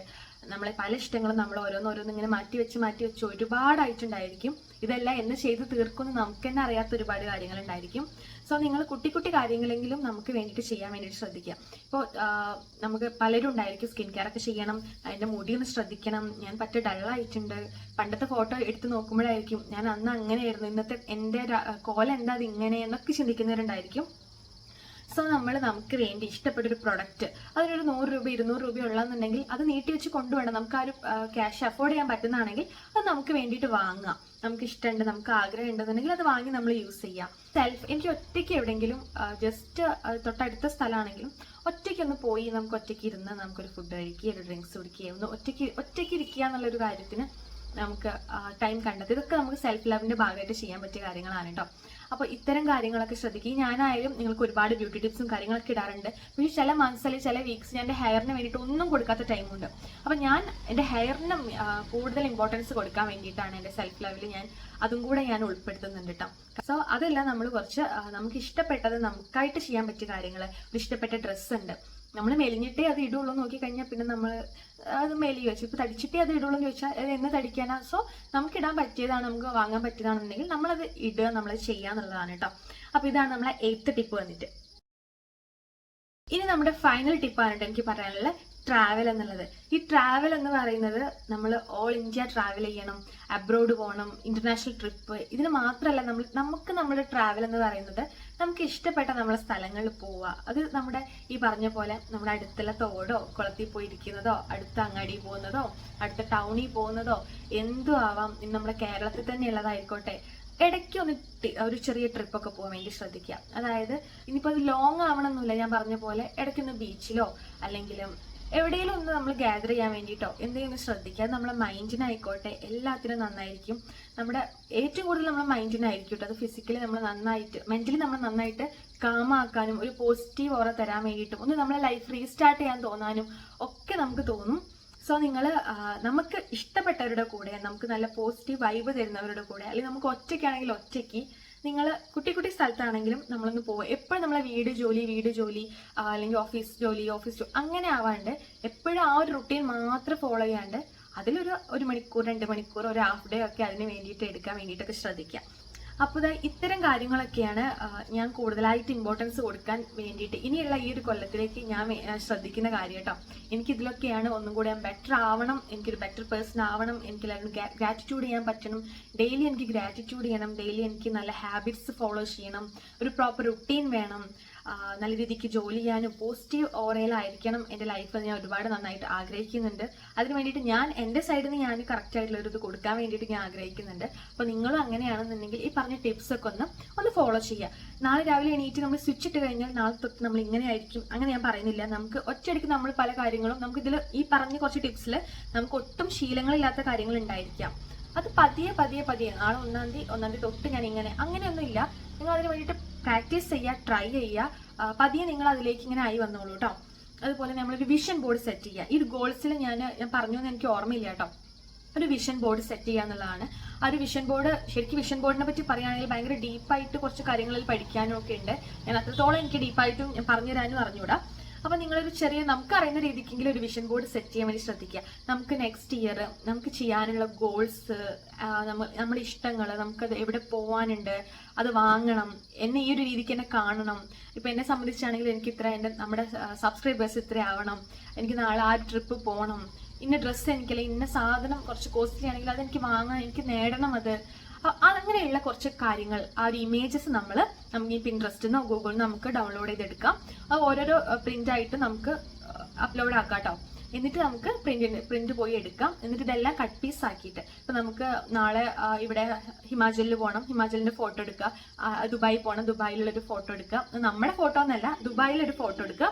നമ്മളെ പല ഇഷ്ടങ്ങളും നമ്മൾ ഓരോന്നോരോന്ന് ഇങ്ങനെ മാറ്റി വെച്ച് ഒരുപാടായിട്ടുണ്ടായിരിക്കും. ഇതെല്ലാം എന്ന് ചെയ്ത് തീർക്കുമെന്ന് നമുക്ക് തന്നെ അറിയാത്ത ഒരുപാട് കാര്യങ്ങളുണ്ടായിരിക്കും. സോ നിങ്ങൾ കുട്ടി കാര്യങ്ങളെങ്കിലും നമുക്ക് വേണ്ടിയിട്ട് ചെയ്യാൻ വേണ്ടിയിട്ട് ശ്രദ്ധിക്കുക. ഇപ്പോൾ നമുക്ക് പലരും ഉണ്ടായിരിക്കും സ്കിൻ കെയർ ഒക്കെ ചെയ്യണം, അതിൻ്റെ മുടി ഒന്ന് ശ്രദ്ധിക്കണം, ഞാൻ പറ്റ ഡള്ളായിട്ടുണ്ട്, പണ്ടത്തെ ഫോട്ടോ എടുത്ത് നോക്കുമ്പോഴായിരിക്കും ഞാൻ അന്ന് അങ്ങനെയായിരുന്നു, ഇന്നത്തെ എൻ്റെ കോലം എന്താ അത് ഇങ്ങനെ എന്നൊക്കെ ചിന്തിക്കുന്നവരുണ്ടായിരിക്കും. സോ നമുക്ക് വേണ്ടി ഇഷ്ടപ്പെട്ടൊരു പ്രൊഡക്റ്റ്, അതിനൊരു 100 രൂപ 200 രൂപ ഉള്ളതെന്നുണ്ടെങ്കിൽ അത് നീട്ടി വെച്ച് കൊണ്ടുവേണം. നമുക്ക് ആ ഒരു ക്യാഷ് അഫോർഡ് ചെയ്യാൻ പറ്റുന്നതാണെങ്കിൽ അത് നമുക്ക് വേണ്ടിയിട്ട് വാങ്ങാം. നമുക്ക് ഇഷ്ടമുണ്ട്, നമുക്ക് ആഗ്രഹം ഉണ്ടെന്നുണ്ടെങ്കിൽ അത് വാങ്ങി നമ്മൾ യൂസ് ചെയ്യാം. എനിക്ക് ഒറ്റയ്ക്ക് എവിടെയെങ്കിലും ജസ്റ്റ് തൊട്ടടുത്ത സ്ഥലമാണെങ്കിലും ഒറ്റയ്ക്കൊന്ന് പോയി നമുക്ക് ഒറ്റയ്ക്ക് ഇരുന്ന് നമുക്കൊരു ഫുഡ് കഴിക്കുക, ഒരു ഡ്രിങ്ക്സ് കുടിക്കുക, ഒന്ന് ഒറ്റയ്ക്ക് ഇരിക്കുക എന്നുള്ളൊരു കാര്യത്തിന് നമുക്ക് ടൈം കണ്ടെത്തുക. ഇതൊക്കെ നമുക്ക് സെൽഫ് ലവിന്റെ ഭാഗമായിട്ട് ചെയ്യാൻ പറ്റിയ കാര്യങ്ങളാണ് കേട്ടോ. അപ്പോൾ ഇത്തരം കാര്യങ്ങളൊക്കെ ശ്രദ്ധിക്കുക. ഞാനായാലും നിങ്ങൾക്ക് ഒരുപാട് ബ്യൂട്ടി ടിപ്സും കാര്യങ്ങളൊക്കെ ഇടാറുണ്ട്. പക്ഷേ ചില മന്ത്സ് അല്ലെങ്കിൽ ചില വീക്സ് ഞാൻ എൻ്റെ ഹെയറിന് വേണ്ടിയിട്ട് ഒന്നും കൊടുക്കാത്ത ടൈമുണ്ട്. അപ്പോൾ ഞാൻ എൻ്റെ ഹെയറിന് കൂടുതൽ ഇമ്പോർട്ടൻസ് കൊടുക്കാൻ വേണ്ടിയിട്ടാണ് എൻ്റെ സെൽഫ് ലവിൽ അതും കൂടെ ഞാൻ ഉൾപ്പെടുത്തുന്നുണ്ട് കേട്ടോ. സോ അതെല്ലാം നമ്മൾ കുറച്ച് നമുക്ക് ഇഷ്ടപ്പെട്ടത് നമുക്കായിട്ട് ചെയ്യാൻ പറ്റിയ കാര്യങ്ങൾ, ഒരു ഇഷ്ടപ്പെട്ട ഡ്രസ്സ് ഉണ്ട്, നമ്മൾ മെലിഞ്ഞിട്ടേ അത് ഇടുള്ളൂ നോക്കിക്കഴിഞ്ഞാൽ പിന്നെ നമ്മൾ അത് മെലി വെച്ചു, ഇപ്പൊ തടിച്ചിട്ടേ അത് ഇടുള്ളൂ എന്ന് ചോദിച്ചാൽ അത് എന്ന് തടിക്കാനാ. സോ നമുക്ക് ഇടാൻ പറ്റിയതാണ്, നമുക്ക് വാങ്ങാൻ പറ്റിയതാണെന്നുണ്ടെങ്കിൽ നമ്മളത് ഇടുക, നമ്മളത് ചെയ്യാന്നുള്ളതാണ് കേട്ടോ. അപ്പൊ ഇതാണ് നമ്മളെ 8th ടിപ്പ് വന്നിട്ട്. ഇനി നമ്മുടെ ഫൈനൽ ടിപ്പാണ് എനിക്ക് പറയാനുള്ളത്, ട്രാവൽ എന്നുള്ളത്. ഈ ട്രാവൽ എന്ന് പറയുന്നത് നമ്മൾ ഓൾ ഇന്ത്യ ട്രാവൽ ചെയ്യണം, അബ്രോഡ് പോകണം, ഇന്റർനാഷണൽ ട്രിപ്പ്, ഇതിന് മാത്രമല്ല നമുക്ക് നമ്മുടെ ട്രാവൽ എന്ന് പറയുന്നത് നമുക്ക് ഇഷ്ടപ്പെട്ട നമ്മളെ സ്ഥലങ്ങളിൽ പോവുക. അത് നമ്മുടെ ഈ പറഞ്ഞ പോലെ നമ്മുടെ അടുത്തുള്ള തോടോ കുളത്തിൽ പോയി ഇരിക്കുന്നതോ, അടുത്ത അങ്ങാടി പോകുന്നതോ, അടുത്ത ടൗണിൽ പോകുന്നതോ എന്തും ആവാം. നമ്മുടെ കേരളത്തിൽ തന്നെ ഉള്ളതായിക്കോട്ടെ, ഇടയ്ക്ക് ഒരു ചെറിയ ട്രിപ്പൊക്കെ പോകാൻ വേണ്ടി ശ്രദ്ധിക്കുക. അതായത് ഇനിയിപ്പോൾ അത് ലോങ് ആവണമെന്നില്ല, ഞാൻ പറഞ്ഞ പോലെ ഇടയ്ക്കൊന്ന് ബീച്ചിലോ അല്ലെങ്കിൽ എവിടെയെങ്കിലും ഒന്ന് നമ്മൾ ഗ്യാദർ ചെയ്യാൻ വേണ്ടിയിട്ടോ എന്തെങ്കിലും ശ്രദ്ധിക്കുക. അത് നമ്മളെ മൈൻഡിനായിക്കോട്ടെ എല്ലാത്തിനും നന്നായിരിക്കും. നമ്മുടെ ഏറ്റവും കൂടുതൽ നമ്മളെ മൈൻഡിനായിരിക്കും കേട്ടോ. അത് ഫിസിക്കലി നമ്മൾ നന്നായിട്ട്, മെന്റലി നമ്മൾ നന്നായിട്ട് കാമാക്കാനും ഒരു പോസിറ്റീവ് ഓറ തരാൻ വേണ്ടിയിട്ടും ഒന്ന് നമ്മളെ ലൈഫ് റീസ്റ്റാർട്ട് ചെയ്യാൻ തോന്നാനും ഒക്കെ നമുക്ക് തോന്നും. സോ നമുക്ക് ഇഷ്ടപ്പെട്ടവരുടെ കൂടെ, നമുക്ക് നല്ല പോസിറ്റീവ് വൈബ് തരുന്നവരുടെ കൂടെ, അല്ലെങ്കിൽ നമുക്ക് ഒറ്റയ്ക്കാണെങ്കിൽ ഒറ്റയ്ക്ക്, നിങ്ങൾ കുട്ടി സ്ഥലത്താണെങ്കിലും നമ്മളൊന്ന് പോകുക. എപ്പോഴും നമ്മളെ വീട് ജോലി അല്ലെങ്കിൽ ഓഫീസ് ജോലി അങ്ങനെ ആവാണ്ട് എപ്പോഴും ആ ഒരു റുട്ടീൻ മാത്രം ഫോളോ ചെയ്യാണ്ട് അതിലൊരു 1 മണിക്കൂർ 2 മണിക്കൂർ ഒരു ഹാഫ് ഡേ ഒക്കെ അതിന് വേണ്ടിയിട്ട് എടുക്കാൻ വേണ്ടിയിട്ടൊക്കെ ശ്രദ്ധിക്കാം. അപ്പോൾ ഇത്തരം കാര്യങ്ങളൊക്കെയാണ് ഞാൻ കൂടുതലായിട്ട് ഇമ്പോർട്ടൻസ് കൊടുക്കാൻ വേണ്ടിയിട്ട് ഇനിയുള്ള ഈ ഒരു കൊല്ലത്തിലേക്ക് ഞാൻ ശ്രദ്ധിക്കുന്ന കാര്യം കേട്ടോ. എനിക്കിതിലൊക്കെയാണ് ഒന്നും കൂടെ ബെറ്റർ ആവണം, എനിക്കൊരു ബെറ്റർ പേഴ്സൺ ആവണം, എനിക്ക് എല്ലാവരും ഗ്രാറ്റിറ്റ്യൂഡ് ചെയ്യാൻ പറ്റണം, ഡെയിലി എനിക്ക് ഗ്രാറ്റിറ്റ്യൂഡ് ചെയ്യണം, ഡെയിലി എനിക്ക് നല്ല ഹാബിറ്റ്സ് ഫോളോ ചെയ്യണം, ഒരു പ്രോപ്പർ റുട്ടീൻ വേണം, നല്ല രീതിക്ക് ജോലി ചെയ്യാനും പോസിറ്റീവ് ഓറയിലായിരിക്കണം എൻ്റെ ലൈഫ്. ഞാൻ ഒരുപാട് നന്നായിട്ട് ആഗ്രഹിക്കുന്നുണ്ട്. അതിന് വേണ്ടിയിട്ട് ഞാൻ എൻ്റെ സൈഡിൽ നിന്ന് ഞാൻ കറക്റ്റ് ആയിട്ടുള്ള ഒരു ഇത് കൊടുക്കാൻ വേണ്ടിയിട്ട് ഞാൻ ആഗ്രഹിക്കുന്നുണ്ട്. അപ്പോൾ നിങ്ങളും അങ്ങനെയാണെന്നുണ്ടെങ്കിൽ ഈ പറഞ്ഞ ടിപ്സ് ഒക്കെ ഒന്ന് ഫോളോ ചെയ്യുക. നാളെ രാവിലെ എണീറ്റ് നമ്മൾ സ്വിച്ച് ഇട്ട് കഴിഞ്ഞാൽ നാളെ തൊട്ട് നമ്മൾ ഇങ്ങനെ ആയിരിക്കും, അങ്ങനെ ഞാൻ പറയുന്നില്ല. നമുക്ക് ഒറ്റയടിക്ക് നമ്മൾ പല കാര്യങ്ങളും നമുക്കിതിൽ ഈ പറഞ്ഞ കുറച്ച് ടിപ്സിൽ നമുക്ക് ഒട്ടും ശീലങ്ങളില്ലാത്ത കാര്യങ്ങൾ ഉണ്ടായിരിക്കാം. അത് പതിയെ നാളെ 1-ാം തീയതി തൊട്ട് ഞാൻ അങ്ങനെയൊന്നും ഇല്ല. നിങ്ങൾ അതിന് വേണ്ടിയിട്ട് പ്രാക്ടീസ് ചെയ്യുക, ട്രൈ ചെയ്യുക, പതിയെ നിങ്ങൾ അതിലേക്ക് ഇങ്ങനെ ആയി വന്നോളൂ കേട്ടോ. അതുപോലെ നമ്മളൊരു വിഷൻ ബോർഡ് സെറ്റ് ചെയ്യുക. ഈ ഗോൾസിൽ ഞാൻ പറഞ്ഞു എന്ന് എനിക്ക് ഓർമ്മയില്ല കേട്ടോ. ഒരു വിഷൻ ബോർഡ് സെറ്റ് ചെയ്യുക എന്നുള്ളതാണ്. ആ ഒരു വിഷൻ ബോർഡ്, ശരിക്കും വിഷൻ ബോർഡിനെ പറ്റി പറയുകയാണെങ്കിൽ ഭയങ്കര ഡീപ്പായിട്ട് കുറച്ച് കാര്യങ്ങളിൽ പഠിക്കാനും ഒക്കെ ഉണ്ട്. ഞാൻ അത്രത്തോളം എനിക്ക് ഡീപ്പായിട്ടും ഞാൻ പറഞ്ഞു തരാനും അറിഞ്ഞൂടാ. അപ്പൊ നിങ്ങളൊരു ചെറിയ നമുക്കറിയുന്ന രീതിക്കെങ്കിലും ഒരു വിഷൻ ബോർഡ് സെറ്റ് ചെയ്യാൻ വേണ്ടി ശ്രദ്ധിക്കുക. നമുക്ക് നെക്സ്റ്റ് ഇയർ നമുക്ക് ചെയ്യാനുള്ള ഗോൾസ്, നമ്മുടെ ഇഷ്ടങ്ങൾ, നമുക്കത് എവിടെ പോകാനുണ്ട്, അത് വാങ്ങണം, എന്നെ ഈ ഒരു രീതിക്ക് എന്നെ കാണണം. ഇപ്പൊ എന്നെ സംബന്ധിച്ചാണെങ്കിൽ എനിക്ക് നമ്മുടെ സബ്സ്ക്രൈബേഴ്സ് ഇത്ര ആവണം, എനിക്ക് നാളെ ആ ട്രിപ്പ് പോകണം, ഇന്ന ഡ്രസ്സ് എനിക്കല്ല, ഇന്ന സാധനം കുറച്ച് കോസ്റ്റ്ലി ആണെങ്കിൽ അതെനിക്ക് വാങ്ങാൻ, എനിക്ക് നേടണം. അങ്ങനെയുള്ള കുറച്ച് കാര്യങ്ങൾ, ആ ഒരു ഇമേജസ് നമുക്ക് ഈ പിൻട്രസ്റ്റിൽ നിന്നോ ഗൂഗിളിൽ നിന്ന് നമുക്ക് ഡൗൺലോഡ് ചെയ്തെടുക്കാം. അത് ഓരോരോ പ്രിന്റ് ആയിട്ട് നമുക്ക് അപ്ലോഡ് ആക്കാം കേട്ടോ. എന്നിട്ട് നമുക്ക് പ്രിന്റ് പോയി എടുക്കാം. എന്നിട്ട് ഇതെല്ലാം കട്ട് പീസ് ആക്കിയിട്ട് ഇപ്പൊ നമുക്ക് നാളെ ഇവിടെ ഹിമാചലിൽ പോകണം, ഹിമാചലിന്റെ ഫോട്ടോ എടുക്കുക. ദുബായി പോകണം, ദുബായിലുള്ളൊരു ഫോട്ടോ എടുക്കുക. നമ്മുടെ ഫോട്ടോ എന്നല്ല, ദുബായിലൊരു ഫോട്ടോ എടുക്കുക.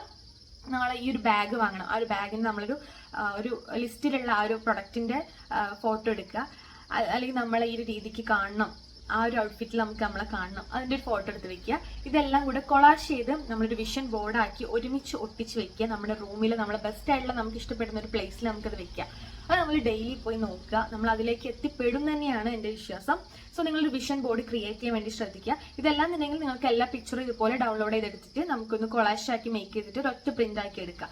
നാളെ ഈ ഒരു ബാഗ് വാങ്ങണം, ആ ഒരു ബാഗിന് നമ്മളൊരു ഒരു ലിസ്റ്റിലുള്ള ആ ഒരു പ്രൊഡക്റ്റിന്റെ ഫോട്ടോ എടുക്കുക. അല്ലെങ്കിൽ നമ്മളെ ഈ ഒരു രീതിക്ക് കാണണം, ആ ഒരു ഔട്ട്ഫിറ്റിൽ നമുക്ക് നമ്മളെ കാണണം, അതിന്റെ ഒരു ഫോട്ടോ എടുത്ത് വെക്കുക. ഇതെല്ലാം കൂടെ കൊളാഷ് ചെയ്ത് നമ്മളൊരു വിഷൻ ബോർഡാക്കി ഒരുമിച്ച് ഒട്ടിച്ച് വെക്കുക. നമ്മുടെ റൂമിൽ നമ്മളെ ബെസ്റ്റ് ആയിട്ടുള്ള നമുക്ക് ഇഷ്ടപ്പെടുന്ന ഒരു പ്ലേസിൽ നമുക്കത് വെക്കുക. അത് നമ്മൾ ഡെയിലി പോയി നോക്കുക. നമ്മൾ അതിലേക്ക് എത്തിപ്പെടും തന്നെയാണ് എൻ്റെ വിശ്വാസം. സോ നിങ്ങളൊരു വിഷൻ ബോർഡ് ക്രിയേറ്റ് ചെയ്യാൻ വേണ്ടി ശ്രദ്ധിക്കുക. ഇതെല്ലാം ഉണ്ടെങ്കിൽ നിങ്ങൾക്ക് എല്ലാ പിക്ചറും ഇതുപോലെ ഡൗൺലോഡ് ചെയ്തെടുത്തിട്ട് നമുക്കൊന്ന് കൊളാഷ് ആക്കി മേക്ക് ചെയ്തിട്ട് ഒരൊറ്റ പ്രിന്റ് ആക്കി എടുക്കാം.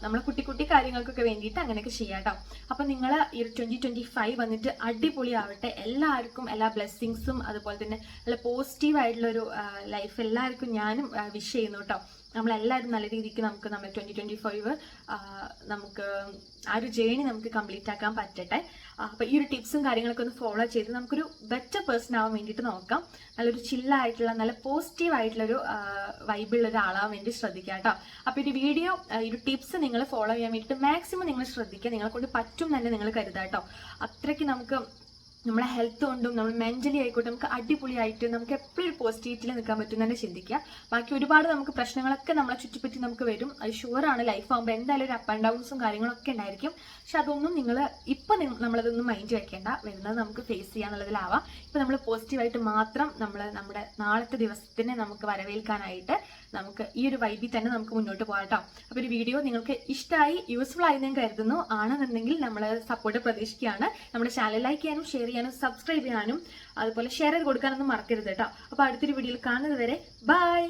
നമ്മളെ കുട്ടി കുട്ടി കാര്യങ്ങൾക്കൊക്കെ വേണ്ടിയിട്ട് അങ്ങനെയൊക്കെ ചെയ്യാം കേട്ടോ. അപ്പൊ നിങ്ങൾ ഈ 2025 വന്നിട്ട് അടിപൊളിയാവട്ടെ. എല്ലാവർക്കും എല്ലാ ബ്ലെസ്സിങ്സും അതുപോലെ തന്നെ നല്ല പോസിറ്റീവ് ആയിട്ടുള്ളൊരു ലൈഫ് എല്ലാവർക്കും ഞാനും വിഷ് ചെയ്യുന്നു കേട്ടോ. നമ്മളെല്ലാവരും നല്ല രീതിക്ക് നമുക്ക് നമ്മുടെ 2025 നമുക്ക് ആ ഒരു ജേണി നമുക്ക് കംപ്ലീറ്റ് ആക്കാൻ പറ്റട്ടെ. അപ്പൊ ഈ ഒരു ടിപ്സും കാര്യങ്ങളൊക്കെ ഒന്ന് ഫോളോ ചെയ്ത് നമുക്കൊരു ബെറ്റർ പേഴ്സൺ ആവാൻ വേണ്ടിയിട്ട് നോക്കാം. നല്ലൊരു ചില്ലായിട്ടുള്ള നല്ല പോസിറ്റീവ് ആയിട്ടുള്ളൊരു വൈബുള്ള ഒരാളാവാൻ വേണ്ടി ശ്രദ്ധിക്കുക കേട്ടോ. അപ്പൊ ഒരു വീഡിയോ ഈ ഒരു ടിപ്സ് നിങ്ങൾ ഫോളോ ചെയ്യാൻ വേണ്ടിയിട്ട് മാക്സിമം നിങ്ങൾ ശ്രദ്ധിക്കുക. നിങ്ങളെ കൊണ്ട് പറ്റും തന്നെ നിങ്ങൾ കരുതാം കേട്ടോ. അത്രയ്ക്ക് നമുക്ക് നമ്മളെ ഹെൽത്ത് കൊണ്ടും നമ്മൾ മെന്റലി ആയിക്കോട്ടെ നമുക്ക് അടിപൊളിയായിട്ട് നമുക്ക് എപ്പോഴും പോസിറ്റിവിറ്റിയിൽ നിൽക്കാൻ പറ്റും തന്നെ ചിന്തിക്കുക. ബാക്കി ഒരുപാട് നമുക്ക് പ്രശ്നങ്ങളൊക്കെ നമ്മളെ ചുറ്റിപ്പറ്റി നമുക്ക് വരും. അത് ഷുവറാണ്. ലൈഫ് ആകുമ്പോൾ എന്തായാലും ഒരു അപ്പ് ആൻഡ് ഡൗൺസും കാര്യങ്ങളൊക്കെ ഉണ്ടായിരിക്കും. പക്ഷെ അതൊന്നും നിങ്ങൾ ഇപ്പം നമ്മളതൊന്നും മൈൻഡ് വെക്കേണ്ട. വരുന്നത് നമുക്ക് ഫേസ് ചെയ്യാന്നുള്ളതിലാവാം. ഇപ്പം നമ്മൾ പോസിറ്റീവായിട്ട് മാത്രം നമ്മുടെ നാളത്തെ ദിവസത്തിനെ നമുക്ക് വരവേൽക്കാനായിട്ട് നമുക്ക് ഈ ഒരു വൈബിൽ തന്നെ നമുക്ക് മുന്നോട്ട് പോകാം കേട്ടോ. അപ്പോൾ ഒരു വീഡിയോ നിങ്ങൾക്ക് ഇഷ്ടമായി യൂസ്ഫുൾ ആയി ഞാൻ കരുതുന്നു. ആണെന്നുണ്ടെങ്കിൽ നമ്മൾ സപ്പോർട്ട് പ്രതീക്ഷിക്കുകയാണ്. നമ്മുടെ ചാനൽ ലൈക്ക് ചെയ്യാനും ഷെയർ ചെയ്യാനും സബ്സ്ക്രൈബ് ചെയ്യാനും അതുപോലെ ഷെയർ ചെയ്ത് കൊടുക്കാനൊന്നും മറക്കരുത് കേട്ടോ. അപ്പോൾ അടുത്തൊരു വീഡിയോയിൽ കാണുന്നത് വരെ ബൈ.